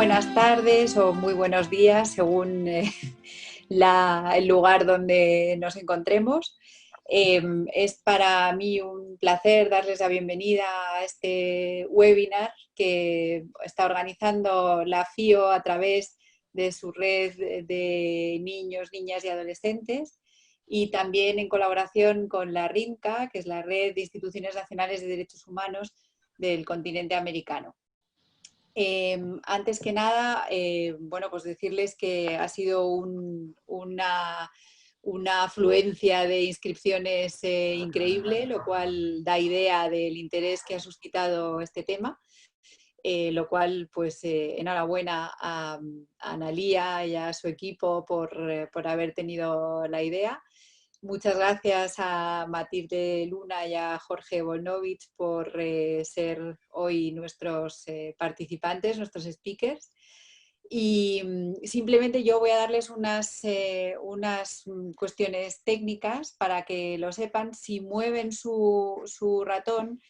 buenas tardes o muy buenos días según el lugar donde nos encontremos. Es para mí un placer darles la bienvenida a este webinar que está organizando la FIO a través de su red de niños, niñas y adolescentes, y también en colaboración con la RINCA, que es la Red de Instituciones Nacionales de Derechos Humanos del continente americano. Antes que nada, bueno, pues decirles que ha sido una afluencia de inscripciones increíble, lo cual da idea del interés que ha suscitado este tema, lo cual, pues, enhorabuena a Analía y a su equipo por haber tenido la idea. Muchas gracias a Matilde Luna y a Jorge Volnovich por ser hoy nuestros participantes, nuestros speakers. Y simplemente yo voy a darles unas cuestiones técnicas para que lo sepan. Si mueven su ratón,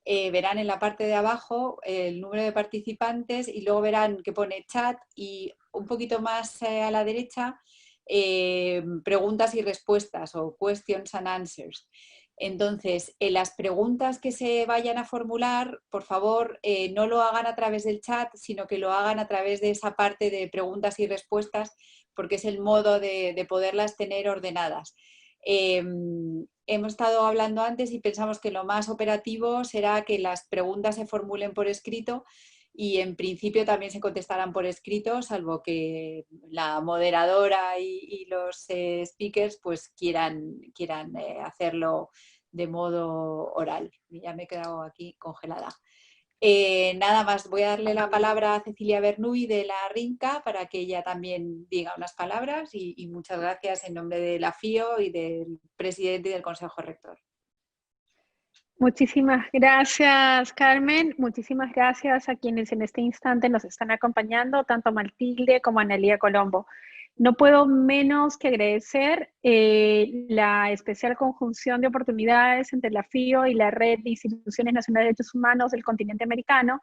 verán en la parte de abajo el número de participantes y luego verán que pone chat y un poquito más a la derecha preguntas y respuestas o questions and answers. Entonces, en las preguntas que se vayan a formular, por favor, no lo hagan a través del chat, sino que lo hagan a través de esa parte de preguntas y respuestas, porque es el modo de poderlas tener ordenadas. Hemos estado hablando antes y pensamos que lo más operativo será que las preguntas se formulen por escrito y en principio también se contestarán por escrito, salvo que la moderadora y los speakers pues quieran hacerlo de modo oral. Ya me he quedado aquí congelada. Nada más, voy a darle la palabra a Cecilia Bernuy de la RINCA para que ella también diga unas palabras y muchas gracias en nombre de la FIO y del presidente y del Consejo Rector. Muchísimas gracias, Carmen. Muchísimas gracias a quienes en este instante nos están acompañando, tanto a Matilde como a Analía Colombo. No puedo menos que agradecer la especial conjunción de oportunidades entre la FIO y la Red de Instituciones Nacionales de Derechos Humanos del continente americano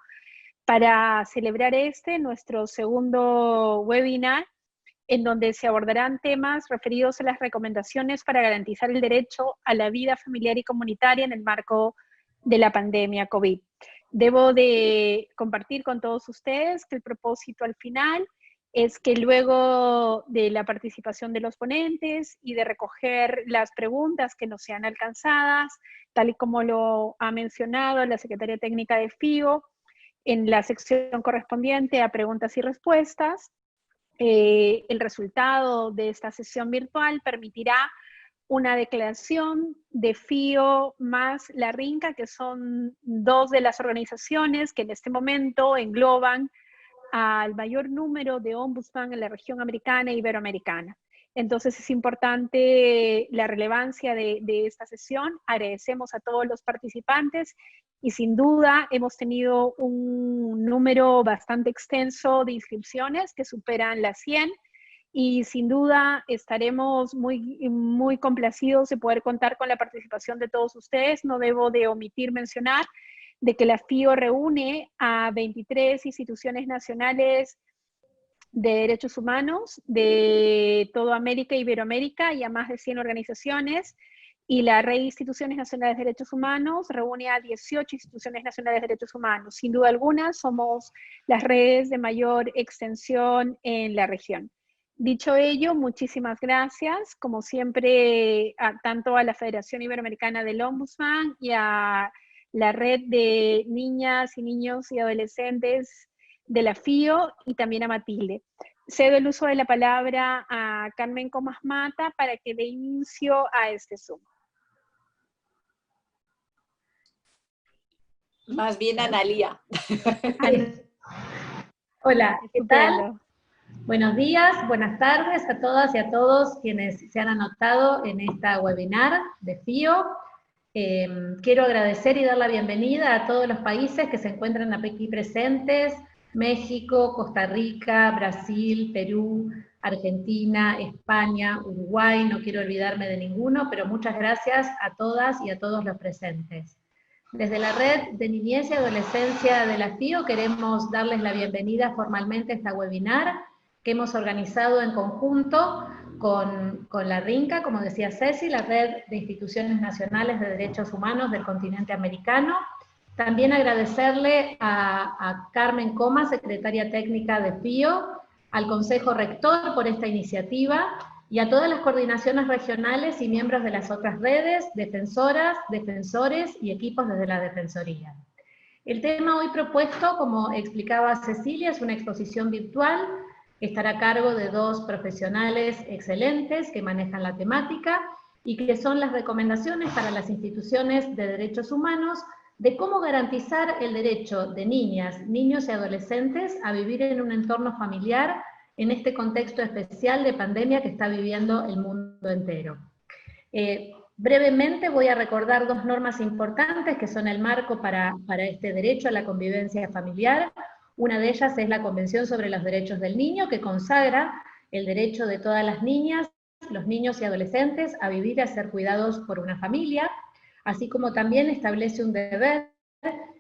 para celebrar nuestro segundo webinar, en donde se abordarán temas referidos a las recomendaciones para garantizar el derecho a la vida familiar y comunitaria en el marco de la pandemia COVID. Debo de compartir con todos ustedes que el propósito al final es que luego de la participación de los ponentes y de recoger las preguntas que nos sean alcanzadas, tal y como lo ha mencionado la secretaria técnica de FIO, en la sección correspondiente a preguntas y respuestas, el resultado de esta sesión virtual permitirá una declaración de FIO más la RINCA, que son dos de las organizaciones que en este momento engloban al mayor número de ombudsman en la región americana e iberoamericana. Entonces es importante la relevancia de esta sesión. Agradecemos a todos los participantes y sin duda hemos tenido un número bastante extenso de inscripciones que superan las 100 y sin duda estaremos muy complacidos de poder contar con la participación de todos ustedes. No debo de omitir mencionar de que la FIO reúne a 23 instituciones nacionales de derechos humanos de toda América e Iberoamérica y a más de 100 organizaciones, y la Red de Instituciones Nacionales de Derechos Humanos reúne a 18 instituciones nacionales de derechos humanos. Sin duda alguna, somos las redes de mayor extensión en la región. Dicho ello, muchísimas gracias, como siempre, tanto a la Federación Iberoamericana del Ombudsman y a la Red de Niñas y Niños y Adolescentes de la FIO y también a Matilde. Cedo el uso de la palabra a Carmen Comas Mata para que dé inicio a este Zoom. Más bien Analía. Hola, ¿qué tal? Buenos días, buenas tardes a todas y a todos quienes se han anotado en esta webinar de FIO. Quiero agradecer y dar la bienvenida a todos los países que se encuentran aquí presentes: México, Costa Rica, Brasil, Perú, Argentina, España, Uruguay, no quiero olvidarme de ninguno, pero muchas gracias a todas y a todos los presentes. Desde la Red de Niñez y Adolescencia de la FIO queremos darles la bienvenida formalmente a esta webinar que hemos organizado en conjunto con la RINCA, como decía Ceci, la Red de Instituciones Nacionales de Derechos Humanos del continente americano. También agradecerle a Carmen Coma, secretaria técnica de FIO, al Consejo Rector por esta iniciativa, y a todas las coordinaciones regionales y miembros de las otras redes, defensoras, defensores y equipos desde la Defensoría. El tema hoy propuesto, como explicaba Cecilia, es una exposición virtual que estará a cargo de dos profesionales excelentes que manejan la temática y que son las recomendaciones para las instituciones de derechos humanos de cómo garantizar el derecho de niñas, niños y adolescentes a vivir en un entorno familiar en este contexto especial de pandemia que está viviendo el mundo entero. Brevemente voy a recordar dos normas importantes que son el marco para este derecho a la convivencia familiar. Una de ellas es la Convención sobre los Derechos del Niño, que consagra el derecho de todas las niñas, los niños y adolescentes a vivir y a ser cuidados por una familia, así como también establece un deber,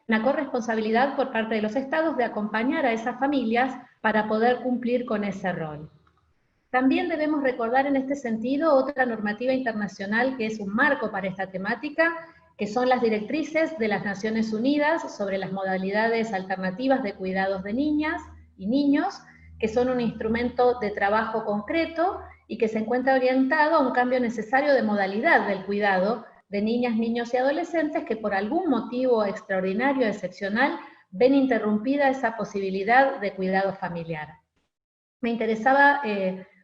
una corresponsabilidad por parte de los estados de acompañar a esas familias para poder cumplir con ese rol. También debemos recordar en este sentido otra normativa internacional que es un marco para esta temática, que son las directrices de las Naciones Unidas sobre las modalidades alternativas de cuidados de niñas y niños, que son un instrumento de trabajo concreto y que se encuentra orientado a un cambio necesario de modalidad del cuidado de niñas, niños y adolescentes que por algún motivo extraordinario, excepcional, ven interrumpida esa posibilidad de cuidado familiar. Me interesaba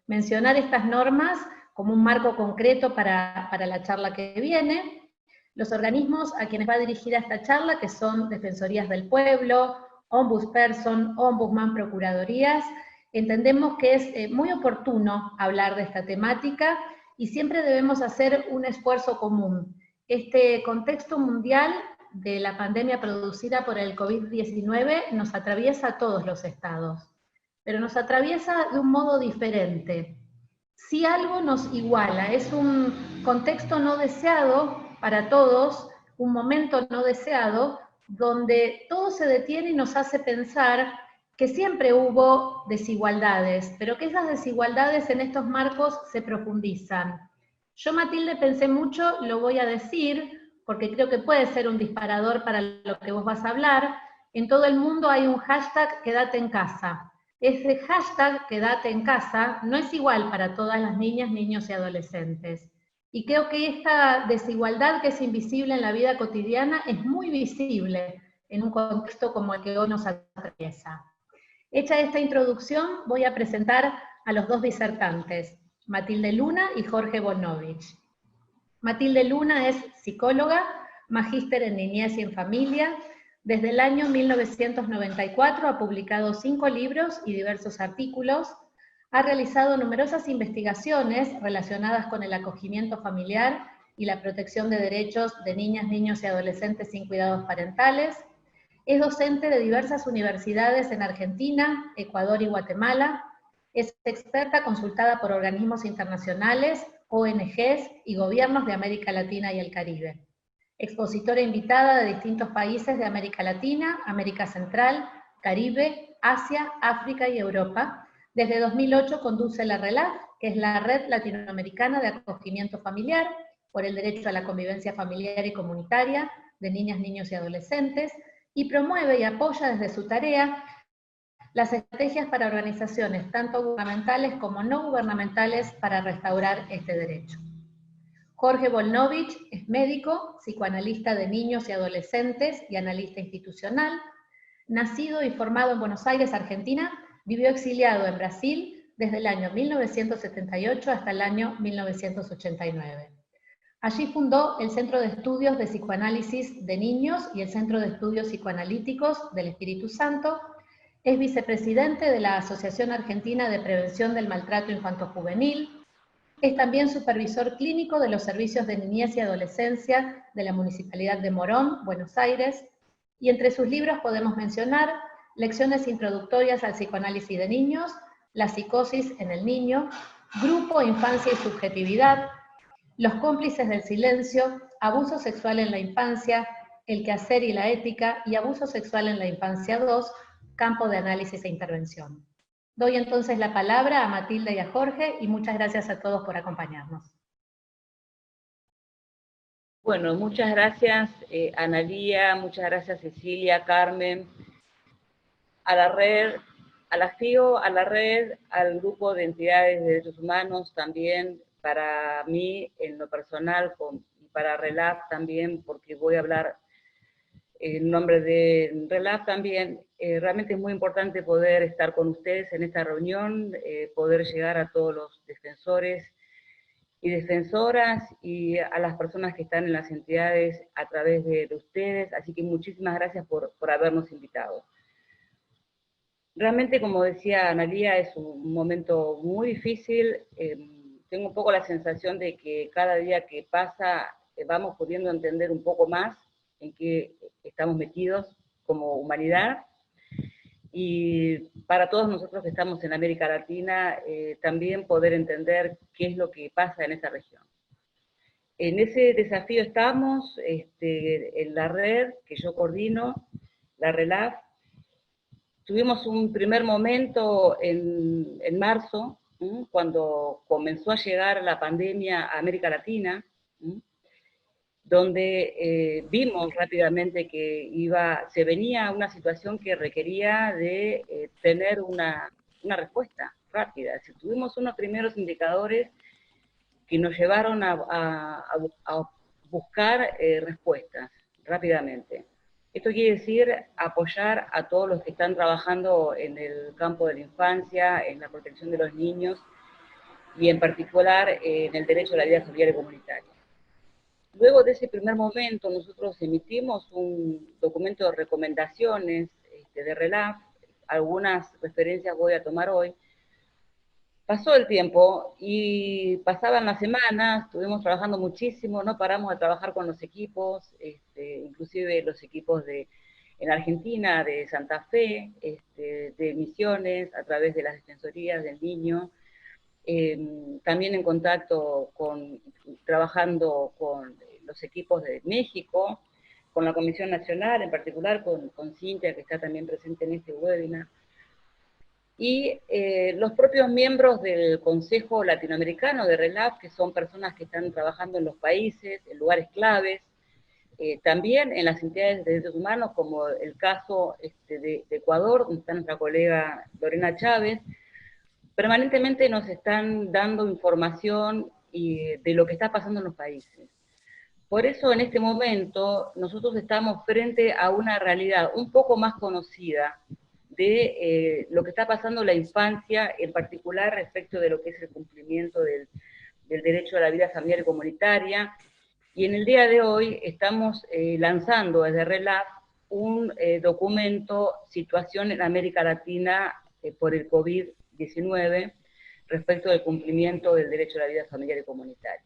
mencionar estas normas como un marco concreto para la charla que viene. Los organismos a quienes va dirigida esta charla, que son Defensorías del Pueblo, Ombudsperson, Ombudsman, Procuradurías, entendemos que es muy oportuno hablar de esta temática y siempre debemos hacer un esfuerzo común. Este contexto mundial de la pandemia producida por el COVID-19 nos atraviesa a todos los estados, pero nos atraviesa de un modo diferente. Si algo nos iguala, es un contexto no deseado para todos, un momento no deseado, donde todo se detiene y nos hace pensar que siempre hubo desigualdades, pero que esas desigualdades en estos marcos se profundizan. Yo, Matilde, pensé mucho, lo voy a decir, porque creo que puede ser un disparador para lo que vos vas a hablar. En todo el mundo hay un hashtag quédate en casa. Ese hashtag quédate en casa no es igual para todas las niñas, niños y adolescentes. Y creo que esta desigualdad que es invisible en la vida cotidiana es muy visible en un contexto como el que hoy nos atraviesa. Hecha esta introducción, voy a presentar a los dos disertantes, Matilde Luna y Jorge Volnovich. Matilde Luna es psicóloga, magíster en niñez y en familia. Desde el año 1994 ha publicado 5 libros y diversos artículos. Ha realizado numerosas investigaciones relacionadas con el acogimiento familiar y la protección de derechos de niñas, niños y adolescentes sin cuidados parentales. Es docente de diversas universidades en Argentina, Ecuador y Guatemala. Es experta consultada por organismos internacionales, ONGs y gobiernos de América Latina y el Caribe. Expositora invitada de distintos países de América Latina, América Central, Caribe, Asia, África y Europa. Desde 2008 conduce la RELAF, que es la Red Latinoamericana de Acogimiento Familiar, por el derecho a la convivencia familiar y comunitaria de niñas, niños y adolescentes, y promueve y apoya desde su tarea las estrategias para organizaciones tanto gubernamentales como no gubernamentales para restaurar este derecho. Jorge Volnovich es médico, psicoanalista de niños y adolescentes y analista institucional. Nacido y formado en Buenos Aires, Argentina, vivió exiliado en Brasil desde el año 1978 hasta el año 1989. Allí fundó el Centro de Estudios de Psicoanálisis de Niños y el Centro de Estudios Psicoanalíticos del Espíritu Santo. Es vicepresidente de la Asociación Argentina de Prevención del Maltrato Infanto-Juvenil. Es también supervisor clínico de los servicios de niñez y adolescencia de la Municipalidad de Morón, Buenos Aires. Y entre sus libros podemos mencionar Lecciones introductorias al psicoanálisis de niños, La psicosis en el niño, Grupo, Infancia y Subjetividad, Los cómplices del silencio, Abuso sexual en la infancia, el quehacer y la ética y abuso sexual en la infancia 2, campo de análisis e intervención. Doy entonces la palabra a Matilda y a Jorge, y muchas gracias a todos por acompañarnos. Bueno, muchas gracias Analía, muchas gracias Cecilia, Carmen, a la red, a la FIO, a la red, al grupo de entidades de derechos humanos también, para mí en lo personal, y para RELAF también, porque voy a hablar en nombre de RELAF también. Realmente es muy importante poder estar con ustedes en esta reunión, poder llegar a todos los defensores y defensoras y a las personas que están en las entidades a través de ustedes, así que muchísimas gracias por habernos invitado. Realmente, como decía Analía, es un momento muy difícil. Tengo un poco la sensación de que cada día que pasa vamos pudiendo entender un poco más en qué estamos metidos como humanidad. Y para todos nosotros que estamos en América Latina, también poder entender qué es lo que pasa en esa región. En ese desafío estamos, en la red que yo coordino, la RELAF. Tuvimos un primer momento en marzo, cuando comenzó a llegar la pandemia a América Latina, donde vimos rápidamente que se venía una situación que requería de tener una respuesta rápida. Si tuvimos unos primeros indicadores que nos llevaron a buscar respuestas rápidamente. Esto quiere decir apoyar a todos los que están trabajando en el campo de la infancia, en la protección de los niños, y en particular en el derecho a la vida familiar y comunitaria. Luego de ese primer momento, nosotros emitimos un documento de recomendaciones de RELAF, algunas referencias voy a tomar hoy. Pasó el tiempo y pasaban las semanas, estuvimos trabajando muchísimo, no paramos de trabajar con los equipos, inclusive los equipos en Argentina, de Santa Fe, de Misiones, a través de las Defensorías del Niño, también en contacto trabajando con los equipos de México, con la Comisión Nacional, en particular con Cintia, que está también presente en este webinar, y los propios miembros del Consejo Latinoamericano de RELAF, que son personas que están trabajando en los países, en lugares claves, también en las entidades de derechos humanos, como el caso de Ecuador, donde está nuestra colega Lorena Chávez. Permanentemente nos están dando información de lo que está pasando en los países. Por eso en este momento nosotros estamos frente a una realidad un poco más conocida de lo que está pasando en la infancia, en particular respecto de lo que es el cumplimiento del derecho a la vida familiar y comunitaria. Y en el día de hoy estamos lanzando desde RELAF un documento, Situación en América Latina por el COVID-19, respecto del cumplimiento del derecho a la vida familiar y comunitaria.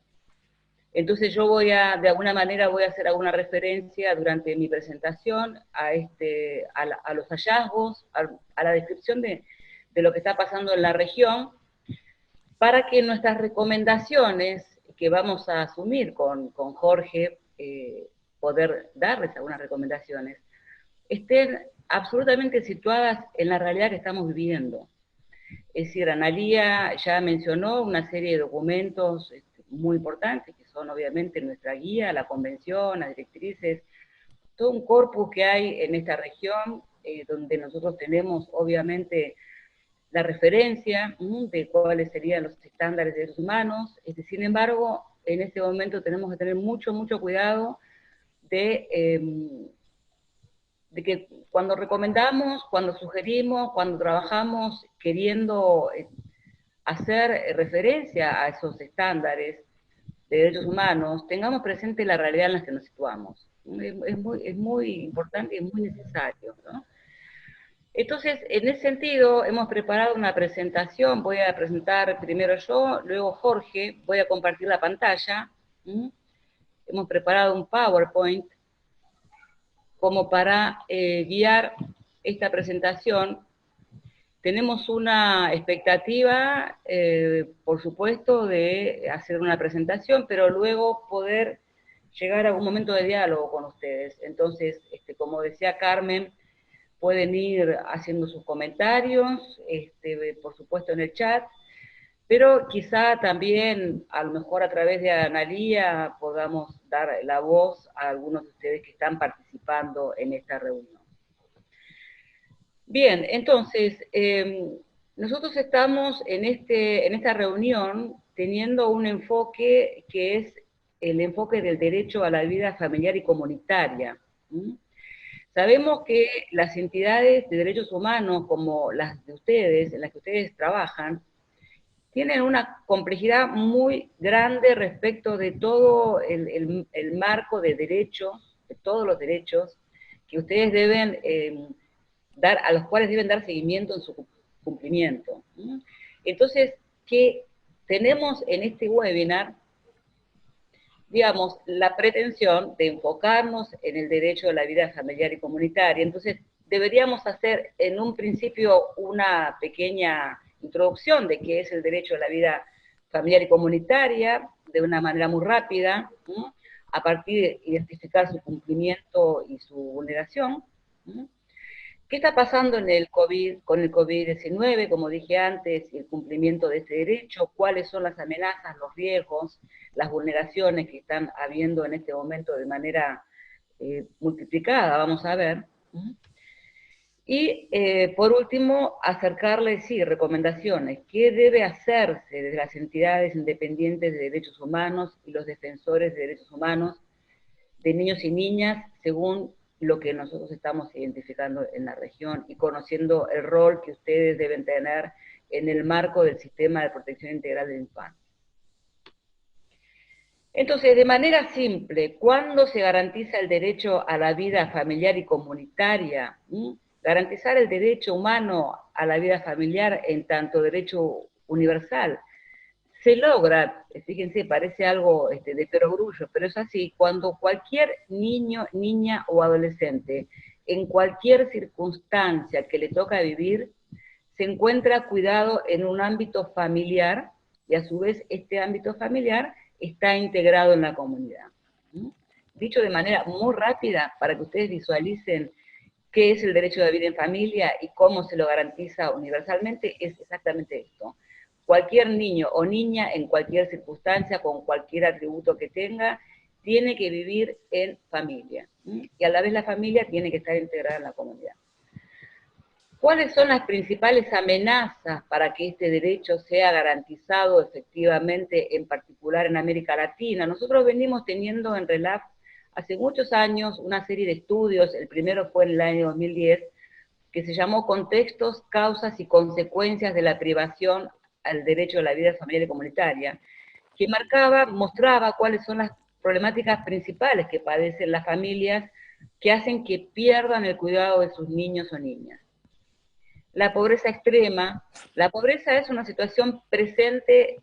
Entonces yo de alguna manera voy a hacer alguna referencia durante mi presentación a los hallazgos, a la descripción de lo que está pasando en la región, para que nuestras recomendaciones que vamos a asumir con Jorge, poder darles algunas recomendaciones, estén absolutamente situadas en la realidad que estamos viviendo. Es decir, Analía ya mencionó una serie de documentos muy importantes, que son obviamente nuestra guía, la convención, las directrices, todo un corpus que hay en esta región, donde nosotros tenemos obviamente la referencia de cuáles serían los estándares de derechos humanos. Sin embargo, en este momento tenemos que tener mucho cuidado de que cuando recomendamos, cuando sugerimos, cuando trabajamos queriendo hacer referencia a esos estándares de derechos humanos, tengamos presente la realidad en la que nos situamos. Es muy importante y es muy necesario, ¿no? Entonces, en ese sentido, hemos preparado una presentación. Voy a presentar primero yo, luego Jorge, voy a compartir la pantalla. Hemos preparado un PowerPoint como para guiar esta presentación. Tenemos una expectativa, por supuesto, de hacer una presentación, pero luego poder llegar a un momento de diálogo con ustedes. Entonces, como decía Carmen, pueden ir haciendo sus comentarios, por supuesto en el chat, pero quizá también, a lo mejor a través de Analía, podamos dar la voz a algunos de ustedes que están participando en esta reunión. Bien, entonces, nosotros estamos en esta reunión teniendo un enfoque que es el enfoque del derecho a la vida familiar y comunitaria. Sabemos que las entidades de derechos humanos, como las de ustedes, en las que ustedes trabajan, tienen una complejidad muy grande respecto de todo el marco de derechos, de todos los derechos que ustedes deben a los cuales deben dar seguimiento en su cumplimiento. Entonces, ¿qué tenemos en este webinar? Digamos, la pretensión de enfocarnos en el derecho a la vida familiar y comunitaria. Entonces, deberíamos hacer en un principio una pequeña introducción de qué es el derecho a la vida familiar y comunitaria, de una manera muy rápida, a partir de identificar su cumplimiento y su vulneración. ¿Qué está pasando con el COVID-19, como dije antes, y el cumplimiento de este derecho? ¿Cuáles son las amenazas, los riesgos, las vulneraciones que están habiendo en este momento de manera multiplicada? Vamos a ver. Y por último, acercarles, sí, recomendaciones. ¿Qué debe hacerse desde las entidades independientes de derechos humanos y los defensores de derechos humanos de niños y niñas según lo que nosotros estamos identificando en la región y conociendo el rol que ustedes deben tener en el marco del sistema de protección integral de la infancia? Entonces, de manera simple, ¿cuándo se garantiza el derecho a la vida familiar y comunitaria? Garantizar el derecho humano a la vida familiar en tanto derecho universal se logra, fíjense, parece algo de perogrullo, pero es así, cuando cualquier niño, niña o adolescente, en cualquier circunstancia que le toca vivir, se encuentra cuidado en un ámbito familiar, y a su vez este ámbito familiar está integrado en la comunidad. Dicho de manera muy rápida, para que ustedes visualicen qué es el derecho de vivir en familia y cómo se lo garantiza universalmente, es exactamente esto. Cualquier niño o niña, en cualquier circunstancia, con cualquier atributo que tenga, tiene que vivir en familia. Y a la vez la familia tiene que estar integrada en la comunidad. ¿Cuáles son las principales amenazas para que este derecho sea garantizado efectivamente, en particular en América Latina? Nosotros venimos teniendo en RELAF hace muchos años una serie de estudios, el primero fue en el año 2010, que se llamó Contextos, Causas y Consecuencias de la Privación al Derecho a la Vida Familiar y Comunitaria, que mostraba cuáles son las problemáticas principales que padecen las familias que hacen que pierdan el cuidado de sus niños o niñas. La pobreza extrema. La pobreza es una situación presente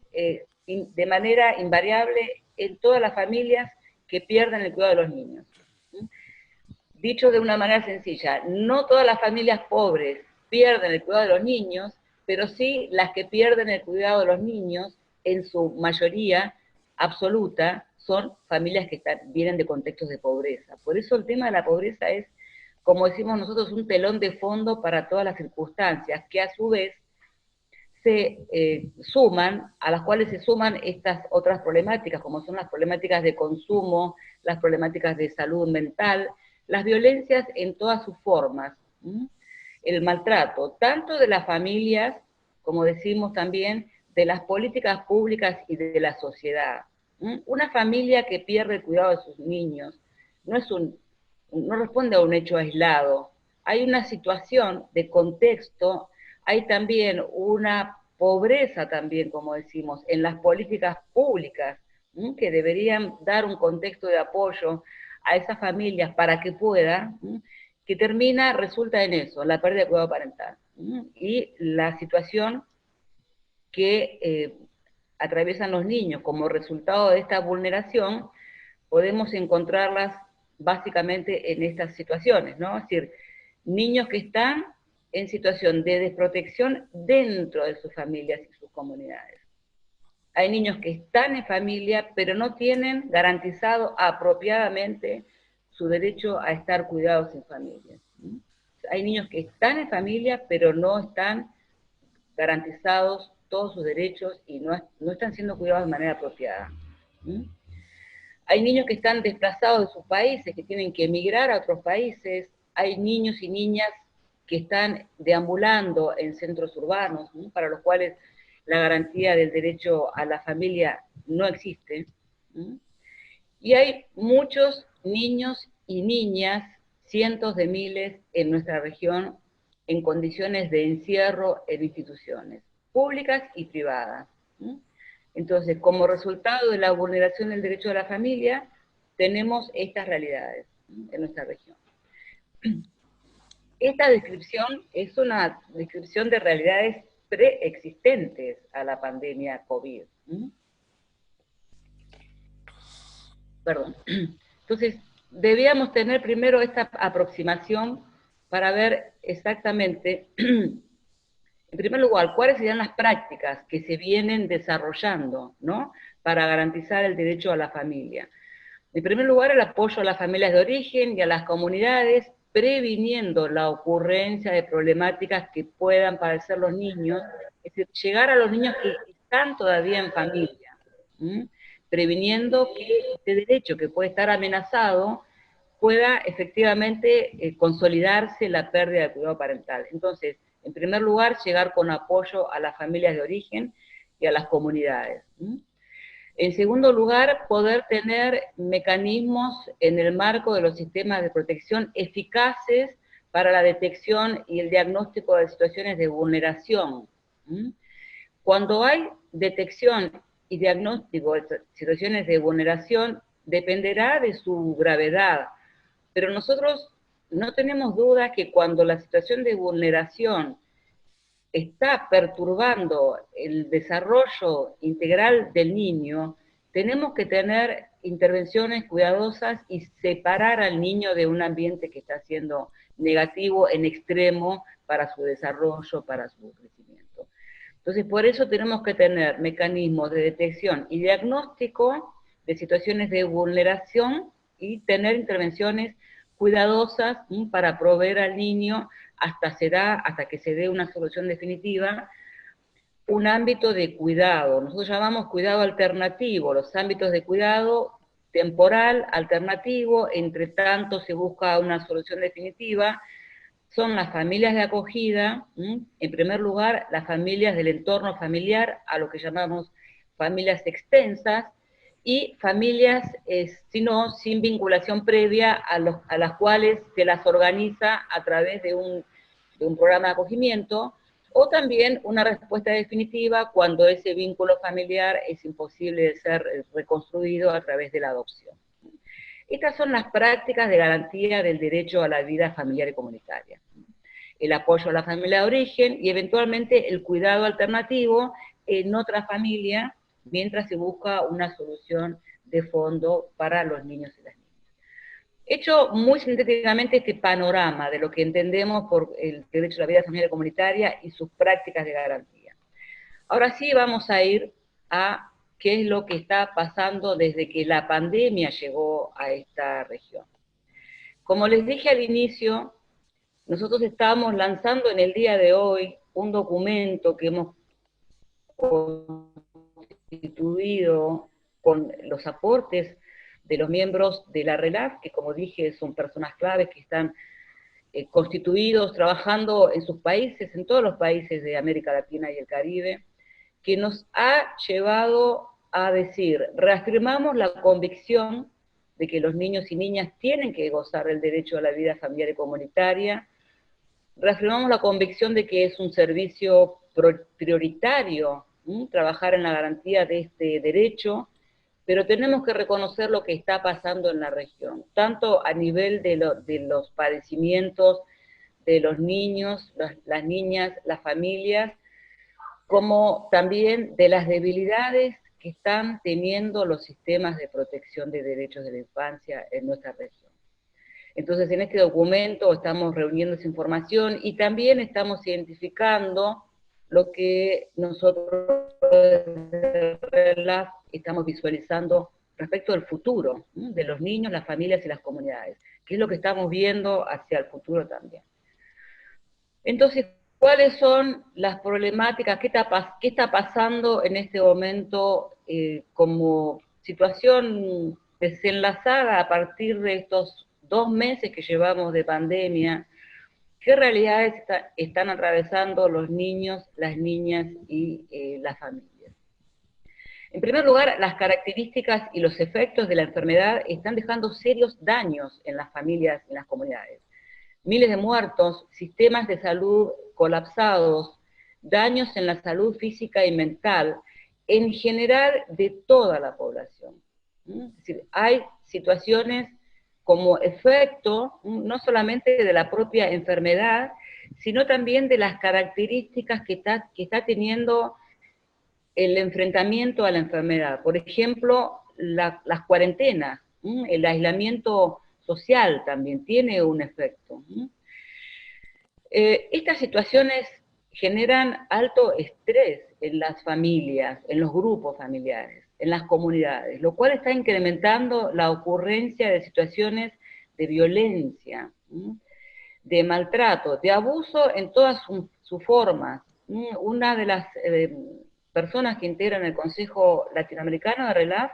de manera invariable en todas las familias que pierden el cuidado de los niños. Dicho de una manera sencilla, no todas las familias pobres pierden el cuidado de los niños, pero sí las que pierden el cuidado de los niños, en su mayoría absoluta, son familias que vienen de contextos de pobreza. Por eso el tema de la pobreza es, como decimos nosotros, un telón de fondo para todas las circunstancias, que a su vez a las cuales se suman estas otras problemáticas, como son las problemáticas de consumo, las problemáticas de salud mental, las violencias en todas sus formas, el maltrato, tanto de las familias, como decimos también, de las políticas públicas y de la sociedad. Una familia que pierde el cuidado de sus niños no responde a un hecho aislado, hay una situación de contexto, hay también una pobreza también, como decimos, en las políticas públicas, que deberían dar un contexto de apoyo a esas familias para que puedan, que resulta en eso, la pérdida de cuidado parental. Y la situación que atraviesan los niños como resultado de esta vulneración, podemos encontrarlas básicamente en estas situaciones, ¿no? Es decir, niños que están en situación de desprotección dentro de sus familias y sus comunidades. hay niños que están en familia, pero no tienen garantizado apropiadamente su derecho a estar cuidados en familia. Hay niños que están en familia, pero no están garantizados todos sus derechos y no están siendo cuidados de manera apropiada. Hay niños que están desplazados de sus países, que tienen que emigrar a otros países. Hay niños y niñas que están deambulando en centros urbanos, para los cuales la garantía del derecho a la familia no existe. Y hay muchos niños y niñas, cientos de miles en nuestra región, en condiciones de encierro en instituciones públicas y privadas. Entonces, como resultado de la vulneración del derecho a la familia, tenemos estas realidades en nuestra región. Esta descripción es una descripción de realidades preexistentes a la pandemia COVID. Perdón. Entonces, debíamos tener primero esta aproximación para ver exactamente, en primer lugar, cuáles serían las prácticas que se vienen desarrollando, ¿no?, para garantizar el derecho a la familia. En primer lugar, el apoyo a las familias de origen y a las comunidades, previniendo la ocurrencia de problemáticas que puedan padecer los niños, es decir, llegar a los niños que están todavía en familia, previniendo que este derecho que puede estar amenazado pueda efectivamente consolidarse la pérdida de cuidado parental. Entonces, en primer lugar, llegar con apoyo a las familias de origen y a las comunidades. En segundo lugar, poder tener mecanismos en el marco de los sistemas de protección eficaces para la detección y el diagnóstico de situaciones de vulneración. Cuando hay detección y diagnóstico de situaciones de vulneración, dependerá de su gravedad, pero nosotros no tenemos duda que cuando la situación de vulneración está perturbando el desarrollo integral del niño, tenemos que tener intervenciones cuidadosas y separar al niño de un ambiente que está siendo negativo en extremo para su desarrollo, para su crecimiento. Entonces, por eso tenemos que tener mecanismos de detección y diagnóstico de situaciones de vulneración y tener intervenciones cuidadosas para proveer al niño hasta que se dé una solución definitiva, un ámbito de cuidado. Nosotros llamamos cuidado alternativo, los ámbitos de cuidado temporal, alternativo, entre tanto se busca una solución definitiva, son las familias de acogida, en primer lugar, las familias del entorno familiar, a lo que llamamos familias extensas, y familias, sin vinculación previa, a las cuales se las organiza a través de un programa de acogimiento, o también una respuesta definitiva cuando ese vínculo familiar es imposible de ser reconstruido a través de la adopción. Estas son las prácticas de garantía del derecho a la vida familiar y comunitaria. El apoyo a la familia de origen y eventualmente el cuidado alternativo en otra familia, mientras se busca una solución de fondo para los niños y las niñas. Hecho muy sintéticamente este panorama de lo que entendemos por el derecho a la vida familiar y comunitaria y sus prácticas de garantía. Ahora sí vamos a ir a qué es lo que está pasando desde que la pandemia llegó a esta región. Como les dije al inicio, nosotros estamos lanzando en el día de hoy un documento que hemos constituido con los aportes de los miembros de la RELAF, que como dije son personas claves que están constituidos, trabajando en sus países, en todos los países de América Latina y el Caribe, que nos ha llevado a decir, reafirmamos la convicción de que los niños y niñas tienen que gozar del derecho a la vida familiar y comunitaria, reafirmamos la convicción de que es un servicio prioritario trabajar en la garantía de este derecho, pero tenemos que reconocer lo que está pasando en la región, tanto a nivel de los padecimientos de los niños, las niñas, las familias, como también de las debilidades que están teniendo los sistemas de protección de derechos de la infancia en nuestra región. Entonces, en este documento estamos reuniendo esa información y también estamos identificando lo que nosotros desde RELAF estamos visualizando respecto al futuro, ¿no?, de los niños, las familias y las comunidades, que es lo que estamos viendo hacia el futuro también. Entonces, ¿cuáles son las problemáticas? ¿Qué está pasando en este momento como situación desenlazada a partir de estos 2 meses que llevamos de pandemia? ¿Qué realidades están atravesando los niños, las niñas y las familias? En primer lugar, las características y los efectos de la enfermedad están dejando serios daños en las familias y en las comunidades. Miles de muertos, sistemas de salud colapsados, daños en la salud física y mental, en general de toda la población. Es decir, hay situaciones como efecto, no solamente de la propia enfermedad, sino también de las características que está teniendo el enfrentamiento a la enfermedad. Por ejemplo, las cuarentenas, el aislamiento social también tiene un efecto. Estas situaciones generan alto estrés en las familias, en los grupos familiares, en las comunidades, lo cual está incrementando la ocurrencia de situaciones de violencia, de maltrato, de abuso en todas sus formas. Una de las personas que integran el Consejo Latinoamericano de RELAF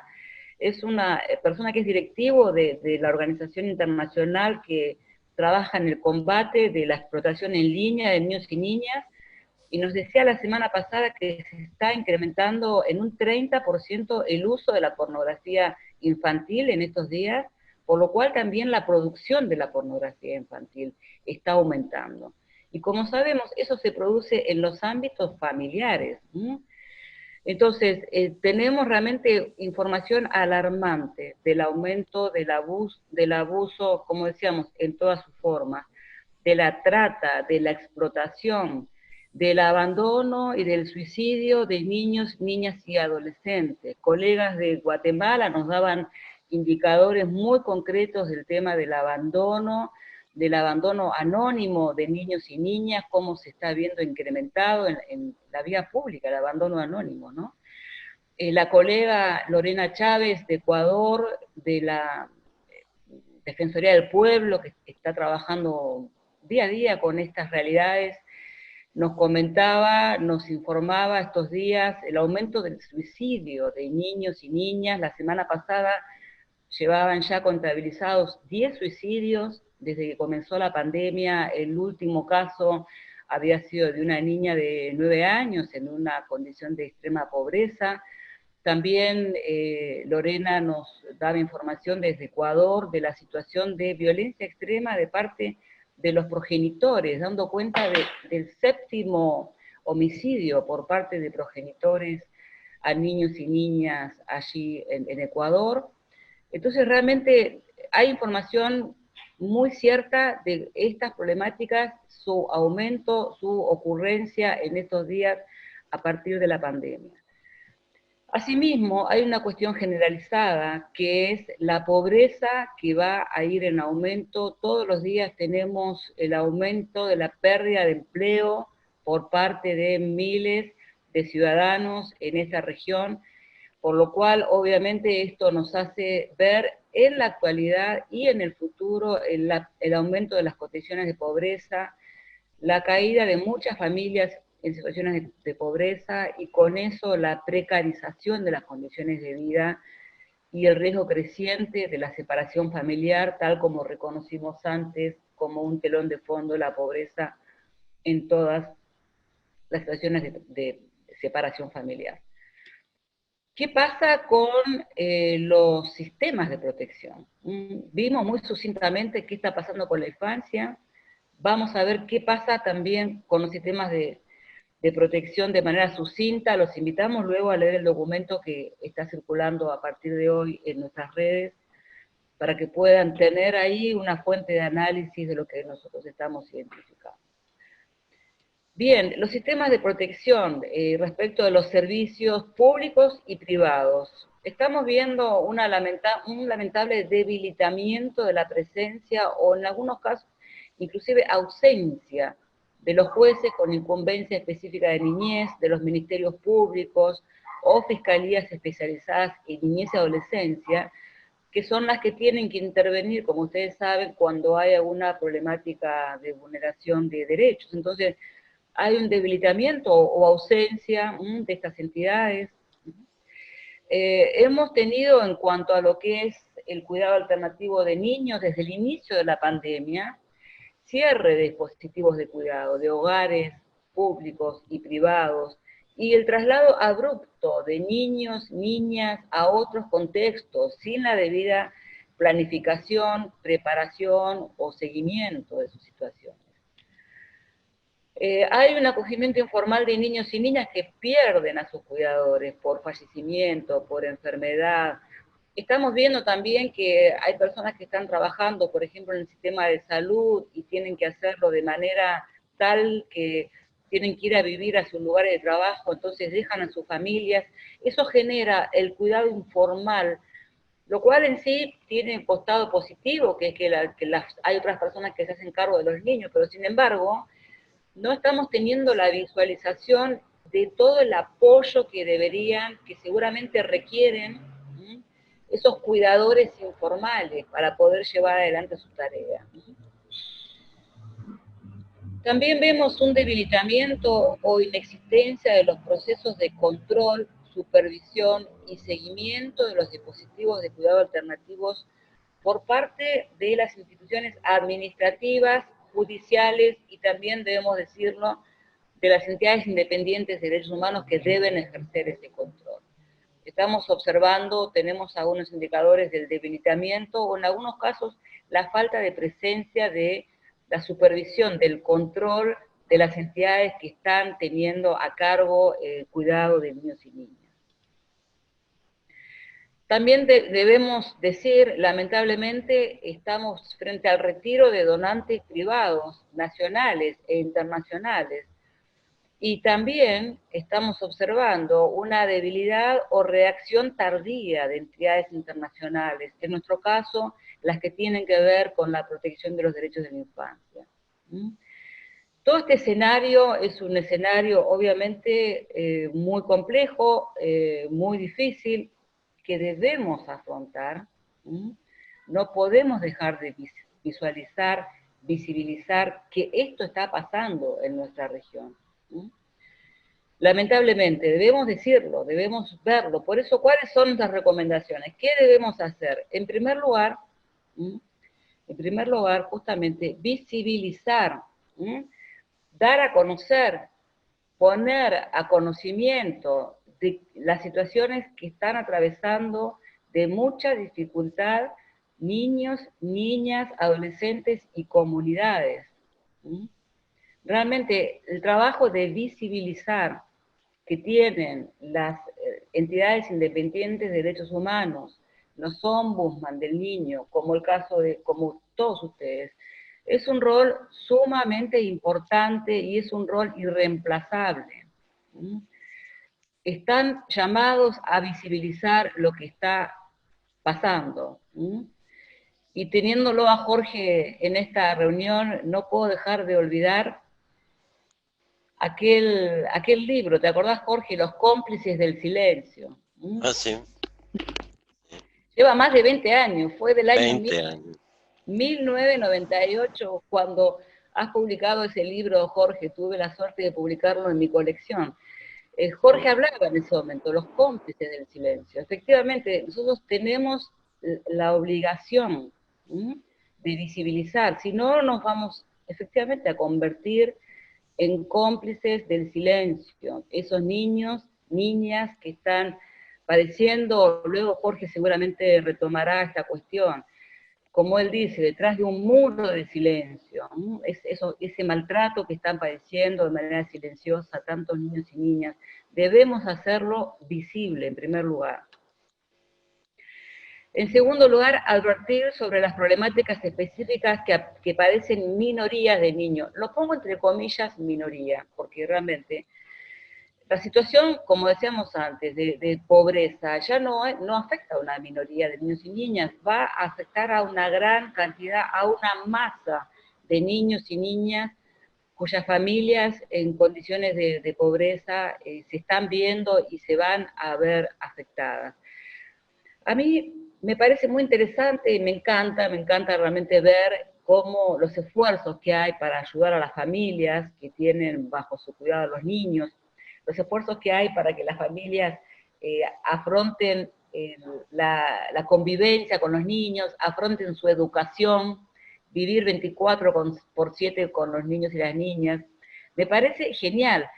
es una persona que es directivo de la organización internacional que trabaja en el combate de la explotación en línea de niños y niñas, y nos decía la semana pasada que se está incrementando en un 30% el uso de la pornografía infantil en estos días, por lo cual también la producción de la pornografía infantil está aumentando. Y como sabemos, eso se produce en los ámbitos familiares. Entonces, tenemos realmente información alarmante del aumento del abuso, como decíamos, en todas sus formas, de la trata, de la explotación, del abandono y del suicidio de niños, niñas y adolescentes. Colegas de Guatemala nos daban indicadores muy concretos del tema del abandono anónimo de niños y niñas, cómo se está viendo incrementado en la vía pública, el abandono anónimo, ¿no? La colega Lorena Chávez de Ecuador, de la Defensoría del Pueblo, que está trabajando día a día con estas realidades, nos comentaba, nos informaba estos días el aumento del suicidio de niños y niñas. La semana pasada llevaban ya contabilizados 10 suicidios desde que comenzó la pandemia. El último caso había sido de una niña de 9 años en una condición de extrema pobreza. También Lorena nos daba información desde Ecuador de la situación de violencia extrema de parte de los progenitores, dando cuenta del 7º homicidio por parte de progenitores a niños y niñas allí en Ecuador. Entonces realmente hay información muy cierta de estas problemáticas, su aumento, su ocurrencia en estos días a partir de la pandemia. Asimismo, hay una cuestión generalizada, que es la pobreza que va a ir en aumento. Todos los días tenemos el aumento de la pérdida de empleo por parte de miles de ciudadanos en esta región, por lo cual obviamente esto nos hace ver en la actualidad y en el futuro el aumento de las condiciones de pobreza, la caída de muchas familias en situaciones de pobreza, y con eso la precarización de las condiciones de vida y el riesgo creciente de la separación familiar, tal como reconocimos antes como un telón de fondo la pobreza en todas las situaciones de separación familiar. ¿Qué pasa con los sistemas de protección? Vimos muy sucintamente qué está pasando con la infancia. Vamos a ver qué pasa también con los sistemas de protección de manera sucinta. Los invitamos luego a leer el documento que está circulando a partir de hoy en nuestras redes, para que puedan tener ahí una fuente de análisis de lo que nosotros estamos identificando. Bien, los sistemas de protección respecto de los servicios públicos y privados. Estamos viendo un lamentable debilitamiento de la presencia, o en algunos casos inclusive ausencia de los jueces con incumbencia específica de niñez, de los ministerios públicos o fiscalías especializadas en niñez y adolescencia, que son las que tienen que intervenir, como ustedes saben, cuando hay alguna problemática de vulneración de derechos. Entonces, hay un debilitamiento o ausencia de estas entidades. Hemos tenido, en cuanto a lo que es el cuidado alternativo de niños, desde el inicio de la pandemia, cierre de dispositivos de cuidado, de hogares públicos y privados, y el traslado abrupto de niños, niñas a otros contextos, sin la debida planificación, preparación o seguimiento de sus situaciones. Hay un acogimiento informal de niños y niñas que pierden a sus cuidadores por fallecimiento, por enfermedad. Estamos viendo también que hay personas que están trabajando, por ejemplo, en el sistema de salud y tienen que hacerlo de manera tal que tienen que ir a vivir a sus lugares de trabajo, entonces dejan a sus familias. Eso genera el cuidado informal, lo cual en sí tiene un costado positivo, que es que hay otras personas que se hacen cargo de los niños, pero sin embargo, no estamos teniendo la visualización de todo el apoyo que deberían, que seguramente requieren esos cuidadores informales para poder llevar adelante su tarea. También vemos un debilitamiento o inexistencia de los procesos de control, supervisión y seguimiento de los dispositivos de cuidado alternativos por parte de las instituciones administrativas, judiciales y también, debemos decirlo, de las entidades independientes de derechos humanos que deben ejercer ese control. Estamos observando, tenemos algunos indicadores del debilitamiento o en algunos casos la falta de presencia de la supervisión, del control de las entidades que están teniendo a cargo el cuidado de niños y niñas. También debemos decir, lamentablemente, estamos frente al retiro de donantes privados, nacionales e internacionales, y también estamos observando una debilidad o reacción tardía de entidades internacionales, en nuestro caso, las que tienen que ver con la protección de los derechos de la infancia. Todo este escenario es un escenario obviamente muy complejo, muy difícil, que debemos afrontar. No podemos dejar de visualizar, visibilizar que esto está pasando en nuestra región. Lamentablemente, debemos decirlo, debemos verlo. Por eso, ¿cuáles son nuestras recomendaciones? ¿Qué debemos hacer? En primer lugar, justamente, visibilizar, dar a conocer, poner a conocimiento de las situaciones que están atravesando de mucha dificultad niños, niñas, adolescentes y comunidades. Realmente el trabajo de visibilizar que tienen las entidades independientes de derechos humanos, los ombudsman del niño, como el caso de, como todos ustedes, es un rol sumamente importante y es un rol irreemplazable. Están llamados a visibilizar lo que está pasando. Y teniéndolo a Jorge en esta reunión, no puedo dejar de olvidar aquel libro, ¿te acordás, Jorge? Los cómplices del silencio. Ah, sí. Lleva más de 20 años, fue del año 1998 cuando has publicado ese libro, Jorge. Tuve la suerte de publicarlo en mi colección. Jorge hablaba en ese momento, los cómplices del silencio. Efectivamente, nosotros tenemos la obligación de visibilizar, si no nos vamos efectivamente a convertir en cómplices del silencio, esos niños, niñas que están padeciendo. Luego Jorge seguramente retomará esta cuestión, como él dice, detrás de un muro de silencio, ese maltrato que están padeciendo de manera silenciosa tantos niños y niñas, debemos hacerlo visible en primer lugar. En segundo lugar, advertir sobre las problemáticas específicas que padecen minorías de niños. Lo pongo entre comillas minoría, porque realmente la situación, como decíamos antes, de pobreza, ya no afecta a una minoría de niños y niñas, va a afectar a una gran cantidad, a una masa de niños y niñas cuyas familias en condiciones de pobreza se están viendo y se van a ver afectadas. A mí me parece muy interesante y me encanta realmente ver cómo los esfuerzos que hay para ayudar a las familias que tienen bajo su cuidado a los niños, los esfuerzos que hay para que las familias afronten la convivencia con los niños, afronten su educación, vivir 24/7 con los niños y las niñas. Me parece genial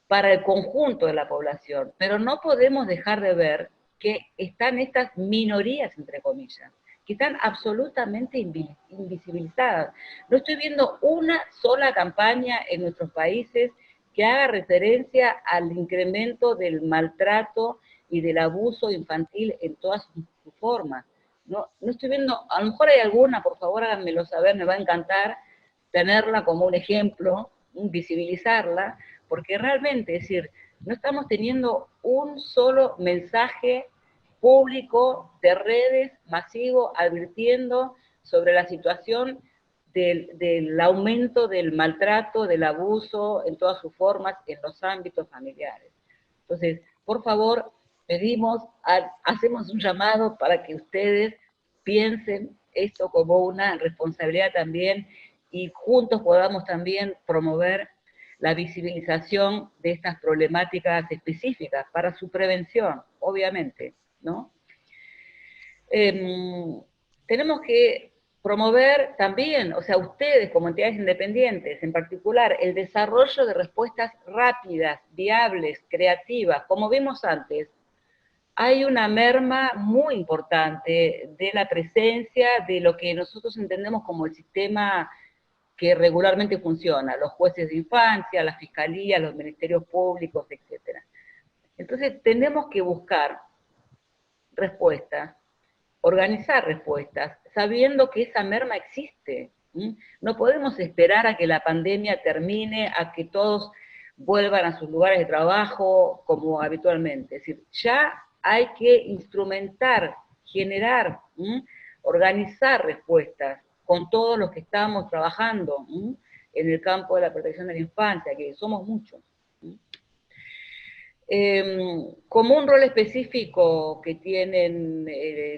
para el conjunto de la población, pero no podemos dejar de ver que están estas minorías, entre comillas, que están absolutamente invisibilizadas. No estoy viendo una sola campaña en nuestros países que haga referencia al incremento del maltrato y del abuso infantil en todas sus formas. No estoy viendo, a lo mejor hay alguna, por favor háganmelo saber, me va a encantar tenerla como un ejemplo, visibilizarla, porque realmente, es decir, no estamos teniendo un solo mensaje público de redes masivo advirtiendo sobre la situación del aumento del maltrato, del abuso en todas sus formas en los ámbitos familiares. Entonces, por favor, hacemos un llamado para que ustedes piensen esto como una responsabilidad también y juntos podamos también promover la visibilización de estas problemáticas específicas para su prevención, obviamente, ¿no? Tenemos que promover también, o sea, ustedes como entidades independientes, en particular, el desarrollo de respuestas rápidas, viables, creativas. Como vimos antes, hay una merma muy importante de la presencia de lo que nosotros entendemos como el sistema que regularmente funciona, los jueces de infancia, la fiscalía, los ministerios públicos, etc. Entonces tenemos que buscar respuestas, organizar respuestas, sabiendo que esa merma existe. No podemos esperar a que la pandemia termine, a que todos vuelvan a sus lugares de trabajo como habitualmente. Es decir, ya hay que instrumentar, generar, organizar respuestas con todos los que estamos trabajando en el campo de la protección de la infancia, que somos muchos. Como un rol específico que tienen